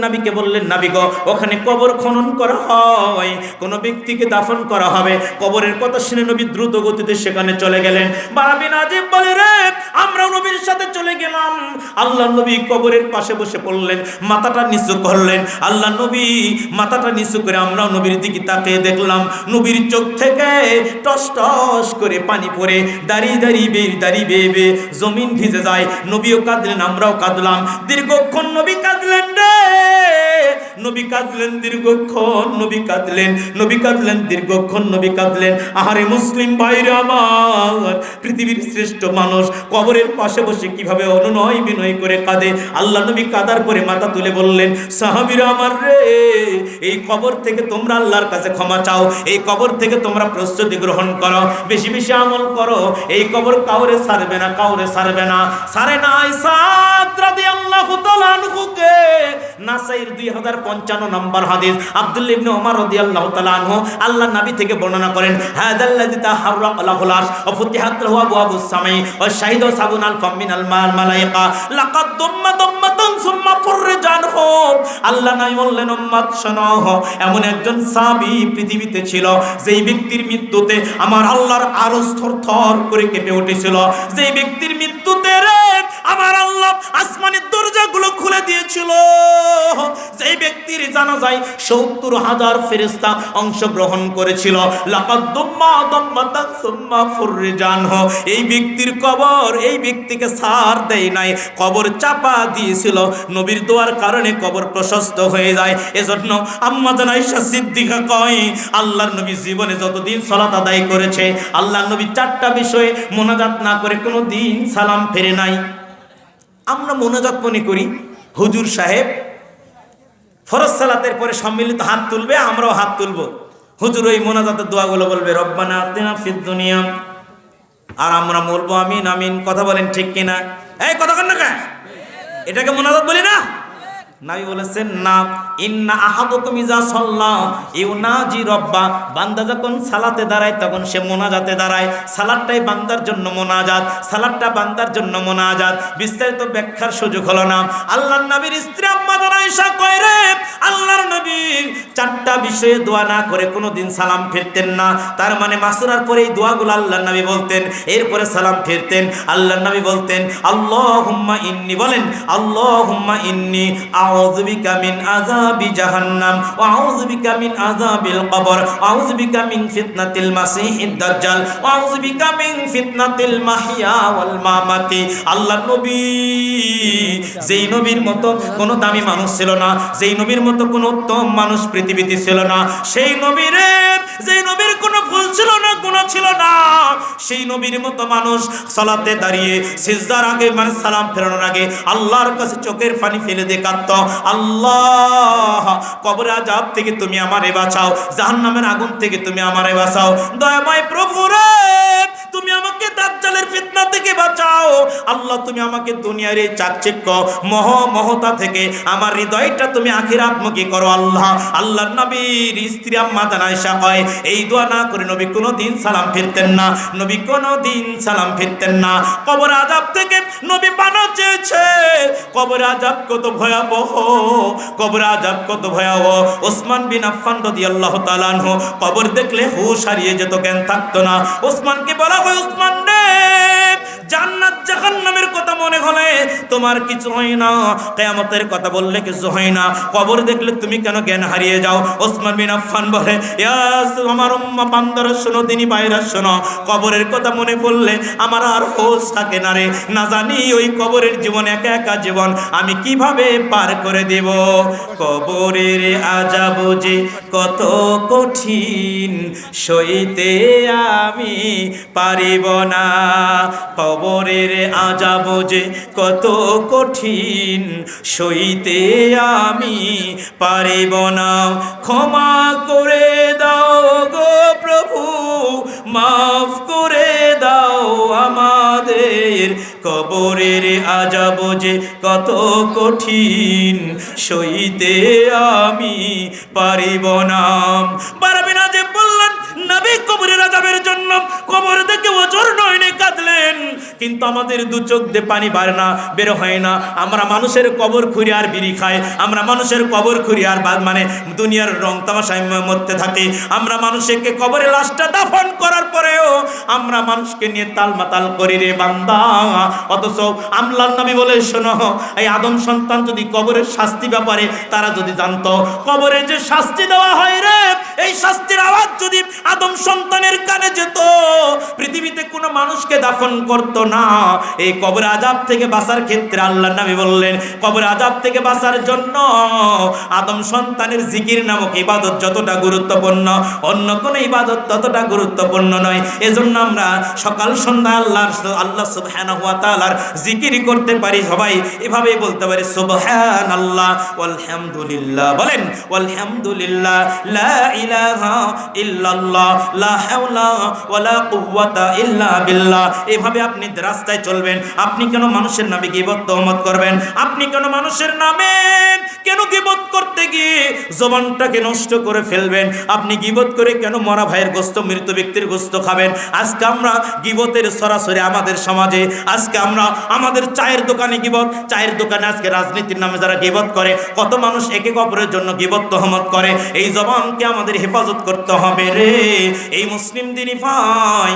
নবীকে বললেন, নবী গো, ওখানে কবর খনন করা হয়, কোন ব্যক্তিকে দাফন করা হবে। কবরের কথা শুনে নবী দ্রুত গতিতে সেখানে চলে গেলেন। বারা বিন আযিব বলে, রে আমরা নবীর সাথে চলে গেলাম। আল্লাহ নবী কবরের পাশে বসে পড়লেন, মাথাটা নিচু করলেন। আল্লাহ নবী মাথাটা নিচু করে আমরাও নবীর দিকে তাকিয়ে দেখলাম নবীর চোখ থেকে টস টস করে পানি পড়ে দাঁড়িয়ে বেয়ে জমিন ভিজে যায়। নবীও কাঁদলেন, আমরাও কাঁদলাম। দীর্ঘক্ষণ নবী কাঁদলেন রে, নবী কাঁদলেন দীর্ঘক্ষণ, দীর্ঘক্ষণ নবী কাঁদলেন। আহারে মুসলিম ভাইরা আমার, পৃথিবীর শ্রেষ্ঠ মানুষ কবরের পাশে বসে কিভাবে অনুনয় বিনয় করে কাঁদে। আল্লাহ নবী কাঁদার পরে মাথা তুলে বললেন, সাহাবীরা আমার রে, এই কবর থেকে তোমরা আল্লাহর কাছে ক্ষমা চাও, এই কবর থেকে তোমরা প্রস্তুতি গ্রহণ করো, বেশি বেশি আমল করো। এই কবর কাউরে ছাড়বে না, ছাড়ে নাই। সাদ রাদিয়াল্লাহু তাআলা আনহুকে নাসাইর 2055 নম্বর হাদিস, আব্দুল্লাহ ইবনে ওমর রাদিয়াল্লাহু তাআলা আনহু আল্লাহ নবী থেকে বর্ণনা করেন, হাযাল্লাযী তাহাররাক লাহুল আরশ ওয়া ফুতিহাত লাহু আবওয়াবুস সামাই ওয়া শাহিদা সাবুনাল ফামিনাল মালায়েকা লাকাদ দাম্মাতান সুম্মা ফুররিজানহু। আল্লাহ নবী বললেন, উম্মত শোনো, এমন একজন সাহাবী পৃথিবীতে ছিল যেই ব্যক্তির মৃত্যুতে আমার আল্লাহর আরশ থরথর করে কেঁপে উঠেছিল। যেই ব্যক্তির মৃত্যুতে রে আমার আল্লাহ আসমানের দরজাগুলো খুলে দিয়েছিল। যেই ব্যক্তির জানাজায় 70,000 ফেরেশতা অংশগ্রহণ করেছিল। লাকাদ দাম্মাতান সুম্মা ফুররিজানহু। এই ব্যক্তির কবর এই ব্যক্তিকে ছাড় দেয় নাই, কবর চাপা দিয়েছিল। নবীর দোয়ার কারণে কবর প্রশস্ত হয়ে যায়। এজন্য আম্মা জান আয়েশা সিদ্দিকা কয়, আল্লাহর নবী জীবনে যতদিন সালাত আদায় করেছে, আল্লাহর নবী 4টা বিষয়ে মোনাজাত না করে কোনো দিন সালাম ফেরে নাই। আমরা মোনাজাত মনে করি হুজুর সাহেব ফরজ সালাতের পরে সম্মিলিত হাত তুলবে, আমরাও হাত তুলবো, হুজুর ওই মোনাজাতের দোয়াগুলো বলবে, রব্বানা আতিনা ফিদ দুনিয়া, আর আমরা বলবো আমিন আমিন। কথা বলেন ঠিক কিনা? এই কথা কন না কে? এটাকে মোনাজাত বলি না? নবী বলেছেন না, ইন্না আহাদুকুম ইযা সাল্লা ইউনাজি রব্বা। বান্দা যখন সালাতে দাঁড়ায় তখন সে মোনাজাতে দাঁড়ায়। সালাতটাই বান্দার জন্য মোনাজাত, সালাতটা বান্দার জন্য মোনাজাত। বিস্তারিত ব্যাখ্যার সুযোগ হলো না। আল্লাহর নবীর স্ত্রী আম্মা জান আয়েশা কয়, রে আল্লাহর নবী 4টা বিষয়ে দোয়া না করে কোনোদিন সালাম ফিরতেন না। তার মানে মাসুরার পরে এই দোয়াগুলো আল্লাহর নবী বলতেন, এরপরে সালাম ফিরতেন। আল্লাহর নবী বলতেন, আল্লাহুম্মা ইন্নী, বলেন আল্লাহুম্মা ইন্নী আউযু বিকা মিন আযাবি জাহান্নাম ওয়া আউযু বিকা মিন আযাবিল কবর ওয়া আউযু বিকা মিন ফিতনাতিল মাসিহিদ দাজ্জাল ওয়া আউযু বিকা মিন ফিতনাতিল মাহইয়া ওয়াল মামাতি। আল্লাহর নবী, যেই নবীর মতো কোনো দামি মানুষ ছিল না, যেই নবীর মতো কোনো উত্তম মানুষ পৃথিবীতে ছিল না, সেই নবীরে, যেই নবীর কোনো ভুল ছিল না, গুনাহ ছিল না, সেই নবীর মতো মানুষ সালাতে দাঁড়িয়ে সিজদার আগে মানে সালাম ফেরানোর আগে আল্লাহর কাছে চোখের পানি ফেলে দিয়ে কাঁদতো, আল্লাহ কবরের আযাব থেকে তুমি আমারে বাঁচাও, জাহান্নামের আগুন থেকে তুমি আমারে বাঁচাও, দয়াময় প্রভু রে তুমি আমাকে দাজ্জালের দাজ্জালের ফিতনা থেকে বাঁচাও আল্লাহ। তুমি আমাকে দুনিয়ার এই চাকচিক্য মহতা থেকে আমার হৃদয়টা তুমি আখিরাতমুখী করো আল্লাহ। আল্লাহর নবীর স্ত্রী আম্মা জান আয়েশা কয় এই দোয়া না করে নবী কোনোদিন সালাম ফিরতেন না, নবী কোনোদিন সালাম ফিরতেন না। কবর আযাব থেকে নবী পানা চেয়েছে। কবর আযাব কত ভয়াবহ, কবর আযাব কত ভয়াবহ। ওসমান বিন আফফান রাদিয়াল্লাহু তাআলা আনহু কবর দেখলে হুঁশ হারিয়ে যেত, জ্ঞান থাকতো না। ওসমানকে বলা হয়, ওসমান রে জান্নাত জাহান্নামের কথা মনে হলে তোমার কিছু হয় না, কিয়ামতের কথা বললে কিছু হয় না, কবর দেখলে তুমি কেন জ্ঞান হারিয়ে যাও? ওসমান বিন আফফান বলে, ইয়াস আমার উম্মাহ বান্দারা শোনো, দিনী ভাইরা শোনো, কবরের কথা মনে পড়লে আমার আর হোশ থাকে না রে। না জানি ওই কবরের জীবন একা একা জীবন আমি কিভাবে পার করে দেব। কবরের আযাব যে কত কঠিন সইতে আমি পারিব না। কবরের আযাব যে কত কঠিন সইতে আমি পারিব না। ক্ষমা করে দাও গো প্রভু, মাফ করে দাও আমাদের। কবরের আযাব যে কত কঠিন সইতে আমি পারিব না। পারবে না যে বললেন নবী কবরের আযাবের জন্য কবর দেখে ওজর নয়নে কাঁদলেন, কিন্তু আমাদের দু চোখ দিয়ে পানি বের হয় না। আমরা মানুষের কবর খুঁড়ি আর বিড়ি খাই, আমরা মানুষের কবর খুঁড়ি আর মানে দুনিয়ার রং তামাশায় মরতে থাকি। আমরা মানুষকে কবরে লাশটা দাফন করার পরেও আমরা মানুষকে নিয়ে তালমাতাল করি রে বান্দা। অথচ আল্লাহর নবী বলে শোনো, এই আদম সন্তান যদি কবরের শাস্তি ব্যাপারে তারা যদি জানতো, কবরে যে শাস্তি দেওয়া হয় রে, এই শাস্তির আওয়াজ যদি আদম সন্তানের কানে যেত, পৃথিবীতে কোনো মানুষকে দাফন করতো না। এই কবর আযাব থেকে বাঁচার ক্ষেত্রে আল্লাহর নবী বললেন, কবর আযাব থেকে বাঁচার জন্য আদম সন্তানের জিকির নামক ইবাদত যতটা গুরুত্বপূর্ণ, অন্য কোনো ইবাদত ততটা গুরুত্বপূর্ণ নয়। এজন্য আমরা সকাল সন্ধ্যা আল্লাহ সুবহানাহু ওয়া তাআলার জিকির করতে পারি। সবাই এভাবেই বলতে পারি, সুবহানাল্লাহ ওয়ালহামদুলিল্লাহ। বলেন ওয়ালহামদুলিল্লাহ, লা ইলাহা ইল্লাল্লাহ, লা হাওলা ওয়ালা কুওয়াতা ইল্লা বিল্লাহ। এভাবে আপনি রাস্তায় চলবেন। আপনি কেন মানুষের নামে গীবত তহমত করবেন? আপনি কেন মানুষের নামে কেন গীবত করতে গিয়ে জবানটাকে নষ্ট করে ফেলবেন? আপনি গীবত করে কেন মরা ভাইয়ের গোশত, মৃত ব্যক্তির গোশত খাবেন? আজকে আমরা গীবতের সরাসরি আমাদের সমাজে, আজকে আমরা আমাদের চায়ের দোকানে গীবত, চায়ের দোকানে আজকে রাজনীতির নামে যারা গীবত করে, কত মানুষ একে অপরের জন্য গীবত তহমত করে। এই জবানকে আমাদের হেফাজত করতে হবে রে। এই মুসলিম দিনী ভাই,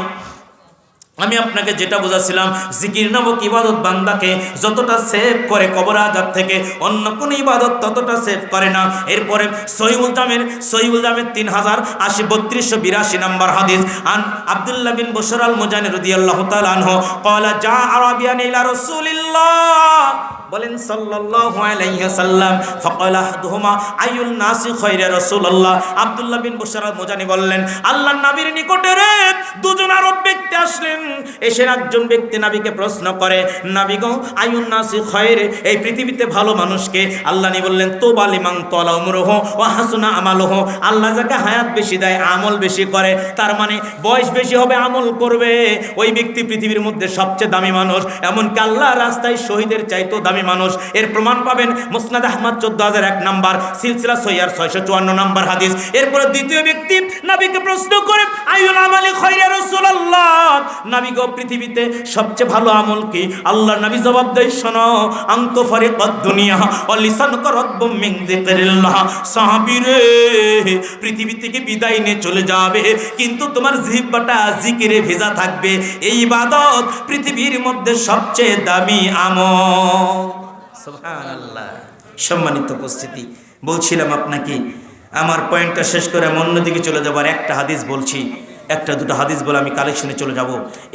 আমি আপনাকে যেটা বোঝাছিলাম, জিকির নামক ইবাদত বান্দাকে যতটা সেভ করে কবর আযাব থেকে, অন্য কোন ইবাদত ততটা সেভ করে না। এরপরে সহিহুল জামের 3080 নম্বর হাদিস, আন আব্দুল্লাহ বিন বশর আল মুজানি রাদিয়াল্লাহু তাআলা আনহু ক্বালা জা আরাবিয়ান ইলা রাসূলিল্লাহ, বলেন সাল্লাল্লাহু আলাইহি ওয়াসাল্লাম, ফাকালা আহাদুহুমা আইয়ুন নাসি খায়রা রাসূলুল্লাহ। আব্দুল্লাহ বিন বশর আল মুজানি বললেন, আল্লাহর নবীর নিকটে রে দুজন আরব ব্যক্তি আসলেন। এসে একজন ব্যক্তি নবীকে প্রশ্ন করে, নবী গো আইয়ুন নাসি খায়রা, এই পৃথিবীতে ভালো মানুষকে? আল্লাহ নবী বললেন, তুবা লিমান তালা উমরুহু ওয়া হাসুনা আমালুহু। আল্লাহ যাকে হায়াত বেশি দেয়, আমল বেশি করে, তার মানে বয়স বেশি হবে, আমল করবে, ওই ব্যক্তি পৃথিবীর মধ্যে সবচেয়ে দামি মানুষ। এমনকি আল্লাহর রাস্তায় শহীদের চাইতেও দামি মানুষ। এর প্রমাণ পাবেন মুসনাদ আহমদ 14001 নাম্বার, সিলসিলা সহিহ 654 নাম্বার হাদিস। এরপরে দ্বিতীয় ব্যক্তি নবীকে প্রশ্ন করে, আইয়ুল আমালি খায়রা রাসূলুল্লাহ, নবী গো পৃথিবীতে সবচেয়ে ভালো আমল কি? আল্লাহর নবী জবাব দেয়, শোনো, আনতু ফারিকাদ দুনিয়া ওয়া লিসানুকা রাব্বুম মিন যিকরিল্লাহ। সাহাবী রে, পৃথিবী থেকে বিদায় নিয়ে চলে যাবে, কিন্তু তোমার জিহ্বাটা জিকিরে ভেজা থাকবে। এই ইবাদত পৃথিবীর মধ্যে সবচেয়ে দামি আমল। সুবহানাল্লাহ। সম্মানিত উপস্থিতি, বলছিলাম আপনাকে, আমার পয়েন্টটা শেষ করে আমি অন্যদিকে চলে যাবার একটা হাদিস বলছি, একটা দুটো হাদিস বলে আমি কালেকশনে চলে যাব।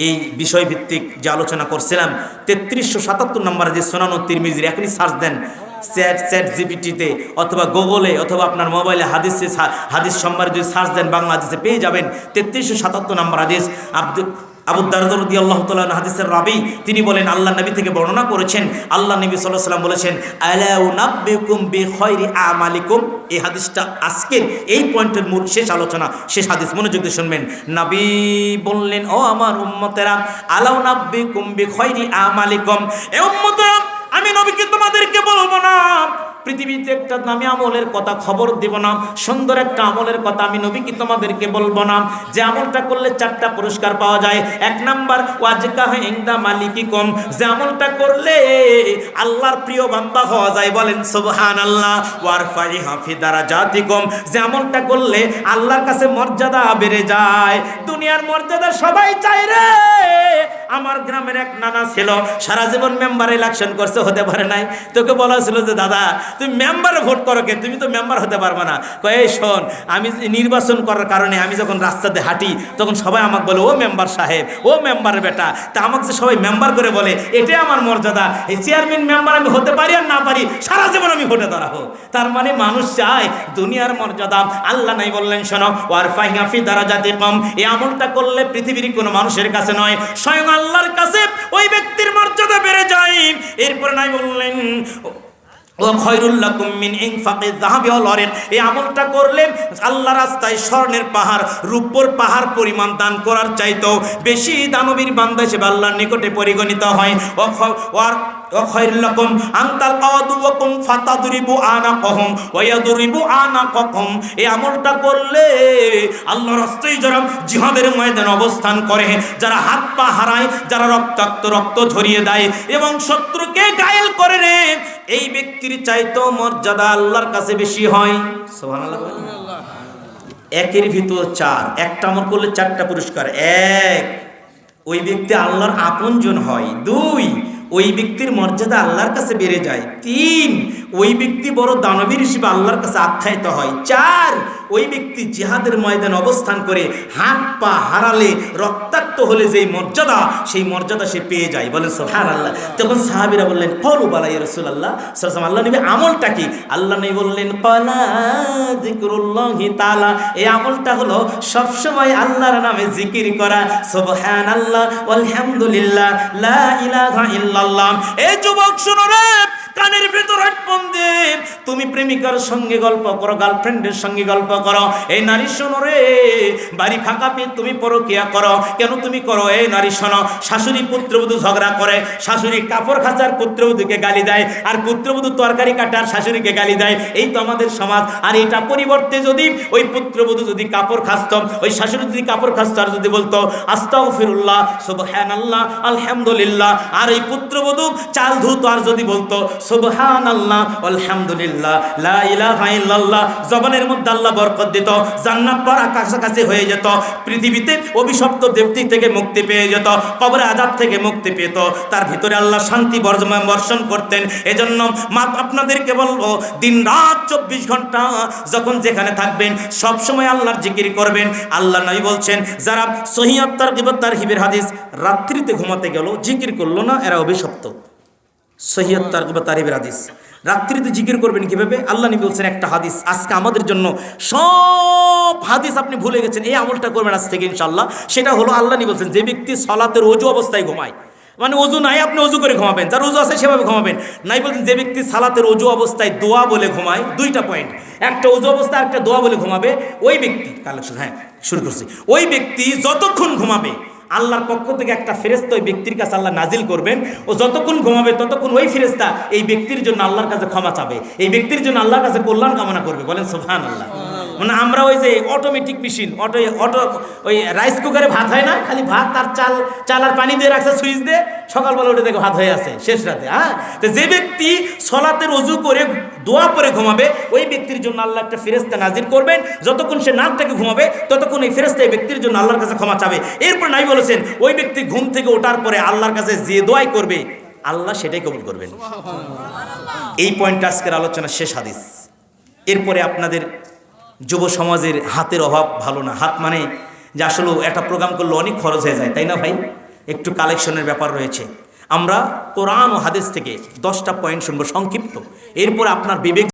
এই বিষয়ভিত্তিক যে আলোচনা করছিলাম, 3377 নম্বর হাদিস, সুনান তিরমিজির। এখনই সার্চ দেন চ্যাট জিপিটিতে অথবা গুগলে অথবা আপনার মোবাইলে হাদিস সম্বার যদি সার্চ দেন বাংলা হাদিসে পেয়ে যাবেন। 3377 নম্বর হাদিস। আবু দারদা রাদিয়াল্লাহু তাআলা আনহু হাদিসের রাবী তিনি বলেন আল্লাহ নবী থেকে বর্ণনা করেছেন, আল্লাহ নবী সাল্লাল্লাহু আলাইহি ওয়াসাল্লাম বলেছেন আলা উনাব্বিকুম বিখাইরি আমালিকুম। এই হাদিসটা আজকের এই পয়েন্টের মূল শেষ আলোচনা, শেষ হাদিস, মনোযোগ দিয়ে শুনবেন। নবী বললেন ও আমার উম্মতেরা আলা উনাব্বিকুম বিখাইরি আমালিকুম, এ উম্মতেরা আমি নবীকে তোমাদেরকে বলবো না পৃথিবীতে একটা নামী আমলের কথা খবর দিব না, সুন্দর একটা আমলের কথা আমি নবী কি তোমাদেরকে বলবো না যে আমলটা করলে 4টা পুরস্কার পাওয়া যায়। 1 নাম্বার ওয়াজকাহ ইনদা মালিকিকুম, যে আমলটা করলে আল্লাহর প্রিয় বান্দা হওয়া যায়, বলেন সুবহানাল্লাহ। ওয়ারফাই হাফি দারাজাতিকুম, যে আমলটা করলে আল্লাহর কাছে মর্যাদা বেড়ে যায়। দুনিয়ার মর্যাদা সবাই চায় রে। আমার গ্রামের এক নানা ছিল, সারা জীবন মেম্বার ইলেকশন করছে, হতে পারে নাই। তোকে বলা ছিল যে দাদা তুমি মেম্বারে ভোট করো কে, তুমি তো মেম্বার হতে পারবে না। কয়ে শোন, আমি নির্বাচন করার কারণে আমি যখন রাস্তাতে হাঁটি তখন সবাই আমাকে বলে ও মেম্বার সাহেব, ও মেম্বারের বেটা। তা আমাকে যে সবাই মেম্বার করে বলে, এটাই আমার মর্যাদা। এই চেয়ারম্যান মেম্বার আমি হতে পারি আর না পারি, সারা জীবন আমি ভোটে দাঁড়াবো। তার মানে মানুষ চায় দুনিয়ার মর্যাদা। আল্লাহ নাই বললেন শোনো ওয়ারফাইহা ফি দারাজাতিকুম, এই আমলটা করলে পৃথিবীর কোনো মানুষের কাছে নয়, স্বয়ং আল্লাহর কাছে ওই ব্যক্তির মর্যাদা বেড়ে যায়। এরপর নাই বললেন এই আমলটা করলে আল্লাহ রাস্তায় স্বর্ণের পাহাড়, রূপোর পাহাড় পরিমাণ দান করার চাইতেও বেশি দানবীর বান্দা হিসেবে আল্লাহর নিকটে পরিগণিত হয়। এই আমলটা করলে আল্লাহ রাস্তায় যারা জিহাদের ময়দানে অবস্থান করে, যারা হাত পা হারায়, যারা রক্তাক্ত রক্ত ঝরিয়ে দেয় এবং শত্রুকে ঘায়েল করে রে, এই ব্যক্তির চাইতেও মর্যাদা আল্লাহর কাছে বেশি হয়। সুবহানাল্লাহ। একের ভিতর 4, একটা আমল করলে 4টা পুরস্কার। 1, ওই ব্যক্তি আল্লাহর আপনজন হয়। 2, ওই ব্যক্তির মর্যাদা আল্লাহর কাছে বেড়ে যায়। 3, ওই ব্যক্তি বড় দানবীর হিসেবে আল্লাহর কাছে আখ্যায়িত হয়। 4, ওই ব্যক্তি জিহাদের ময়দানে অবস্থান করে হাত পা হারালে, রক্তাক্ত হলে যেই মর্যাদা, সেই মর্যাদা সে পেয়ে যায়, বলেন সুবহানাল্লাহ। তখন সাহাবীরা বললেন কলু বালা ইয়া রাসূলুল্লাহ সাল্লাল্লাহু আলাইহি ওয়াসাল্লাম, আল্লাহ নবী আমলটা কি? আল্লাহ নবী বললেন ক্বালা যিকরুল্লাহি তাআলা, এই আমলটা হলো সব সময় আল্লাহর নামে জিকির করা, সুবহানাল্লাহ আলহামদুলিল্লাহ লা ইলাহা ইল্লাল্লাহ। এই যুবক শুনো রে, কানের ভিতর হেডফোন দে, তুমি প্রেমিকার সঙ্গে গল্প করো, গার্লফ্রেন্ডের সঙ্গে গল্প করো। এই নারী শোনো রে, বাড়ি ফাঁকা পেয়ে তুমি পরকিয়া করো, কেন তুমি করো? এই নারী শোনো, শাশুড়ি পুত্রবধূ ঝগড়া করে, শাশুড়ি কাপড় খাঁচার পুত্রবধূকে গালি দেয়, আর পুত্রবধূ তরকারি কাটার শাশুড়িকে গালি দেয়। এই তো আমাদের সমাজ। আর এটা পরিবর্তে যদি ওই পুত্রবধূ যদি কাপড় খাঁচত, ওই শাশুড়ি যদি কাপড় খাঁচত আর যদি বলতো আস্তাগফিরুল্লাহ সুবহানাল্লাহ আলহামদুলিল্লাহ, আর এই পুত্রবধূ চাল ধুতো আর যদি বলতো সুবহানাল্লাহ আলহামদুলিল্লাহ লা ইলাহা ইল্লাল্লাহ, জবানের মধ্যে আল্লাহ বরকত দিত, জান্নাত পাওয়ার কাছাকাছি হয়ে যেত, পৃথিবীতে অভিশপ্ত দেবতা থেকে মুক্তি পেয়ে যেত, কবরে আযাব থেকে মুক্তি পেত, তার ভিতরে আল্লাহ শান্তি বর্ষণ করতেন। এজন্য আপনাদেরকে বলবো, দিন রাত 24 ঘন্টা যখন যেখানে থাকবেন সব সময় আল্লাহর জিকির করবেন। আল্লাহ নবী বলছেন, যারা সহিহ তারগিব তারহিবের হাদিস, রাত্রিতে ঘুমাতে গেল জিকির করলো না, এরা অভিশপ্ত। সহিহ তারগিব তারহিবের হাদিস, রাত্রিতে জিকির করবেন কিভাবে? আল্লাহ নবী বলছেন একটা হাদিস, আজকে আমাদের জন্য সব হাদিস আপনি ভুলে গেছেন, এই আমলটা করবেন আজ থেকে ইনশাআল্লাহ। সেটা হলো আল্লাহ নবী বলছেন, যে ব্যক্তি সালাতের ওযু অবস্থায় ঘুমায়, মানে ওযু নাই আপনি ওযু করে ঘুমাবেন, যার ওযু আছে সেভাবে ঘুমাবেন নাই। বলছেন যে ব্যক্তি সালাতের ওযু অবস্থায় দোয়া বলে ঘুমায়, 2টা পয়েন্ট, একটা ওযু অবস্থায় একটা দোয়া বলে ঘুমাবে, ওই ব্যক্তি কালেকশন, হ্যাঁ শুরু করছি, ওই ব্যক্তি যতক্ষণ ঘুমাবে আল্লাহর পক্ষ থেকে একটা ফেরেশতা ওই ব্যক্তির কাছে আল্লাহ নাজিল করবেন, ও যতক্ষণ ঘুমাবে ততক্ষণ ওই ফেরেশতা এই ব্যক্তির জন্য আল্লাহর কাছে ক্ষমা চাবে, এই ব্যক্তির জন্য আল্লাহর কাছে কল্যাণ কামনা করবে, বলেন সুবহানাল্লাহ। মানে আমরা ওই যে অটোমেটিক মেশিন, অটো ওই রাইস কুকারে ভাত হয় না, খালি ভাত আর চাল আর পানি দিয়ে রাখছে সুইচ দিয়ে, সকালবেলা উঠে দেখো ভাত হয়ে আছে শেষ রাতে। হ্যাঁ, তো যে ব্যক্তি সলাতের ওযু করে দোয়া পরে ঘুমাবে, ওই ব্যক্তির জন্য আল্লাহ একটা ফেরেশতা নাজিল করবেন, যতক্ষণ সে নাক থেকে ঘুমাবে ততক্ষণ এই ফেরেশতা এই ব্যক্তির জন্য আল্লাহর কাছে ক্ষমা চাবে। এরপর নাই বলেছেন, ওই ব্যক্তি ঘুম থেকে ওঠার পরে আল্লাহর কাছে যে দোয়াই করবে আল্লাহ সেটাই কবুল করবেন। এই পয়েন্টটা আজকের আলোচনা শেষ হাদিস। এরপরে আপনাদের যুব সমাজের হাতের অভাব ভালো না, হাত মানে যে আসলে একটা প্রোগ্রাম করলে অনেক খরচ হয়ে যায়, তাই না ভাই? একটু কালেকশনের ব্যাপার রয়েছে। আমরা কোরআন ও হাদিস থেকে 10টা পয়েন্ট শুনবো সংক্ষিপ্ত, এরপর আপনার বিবেক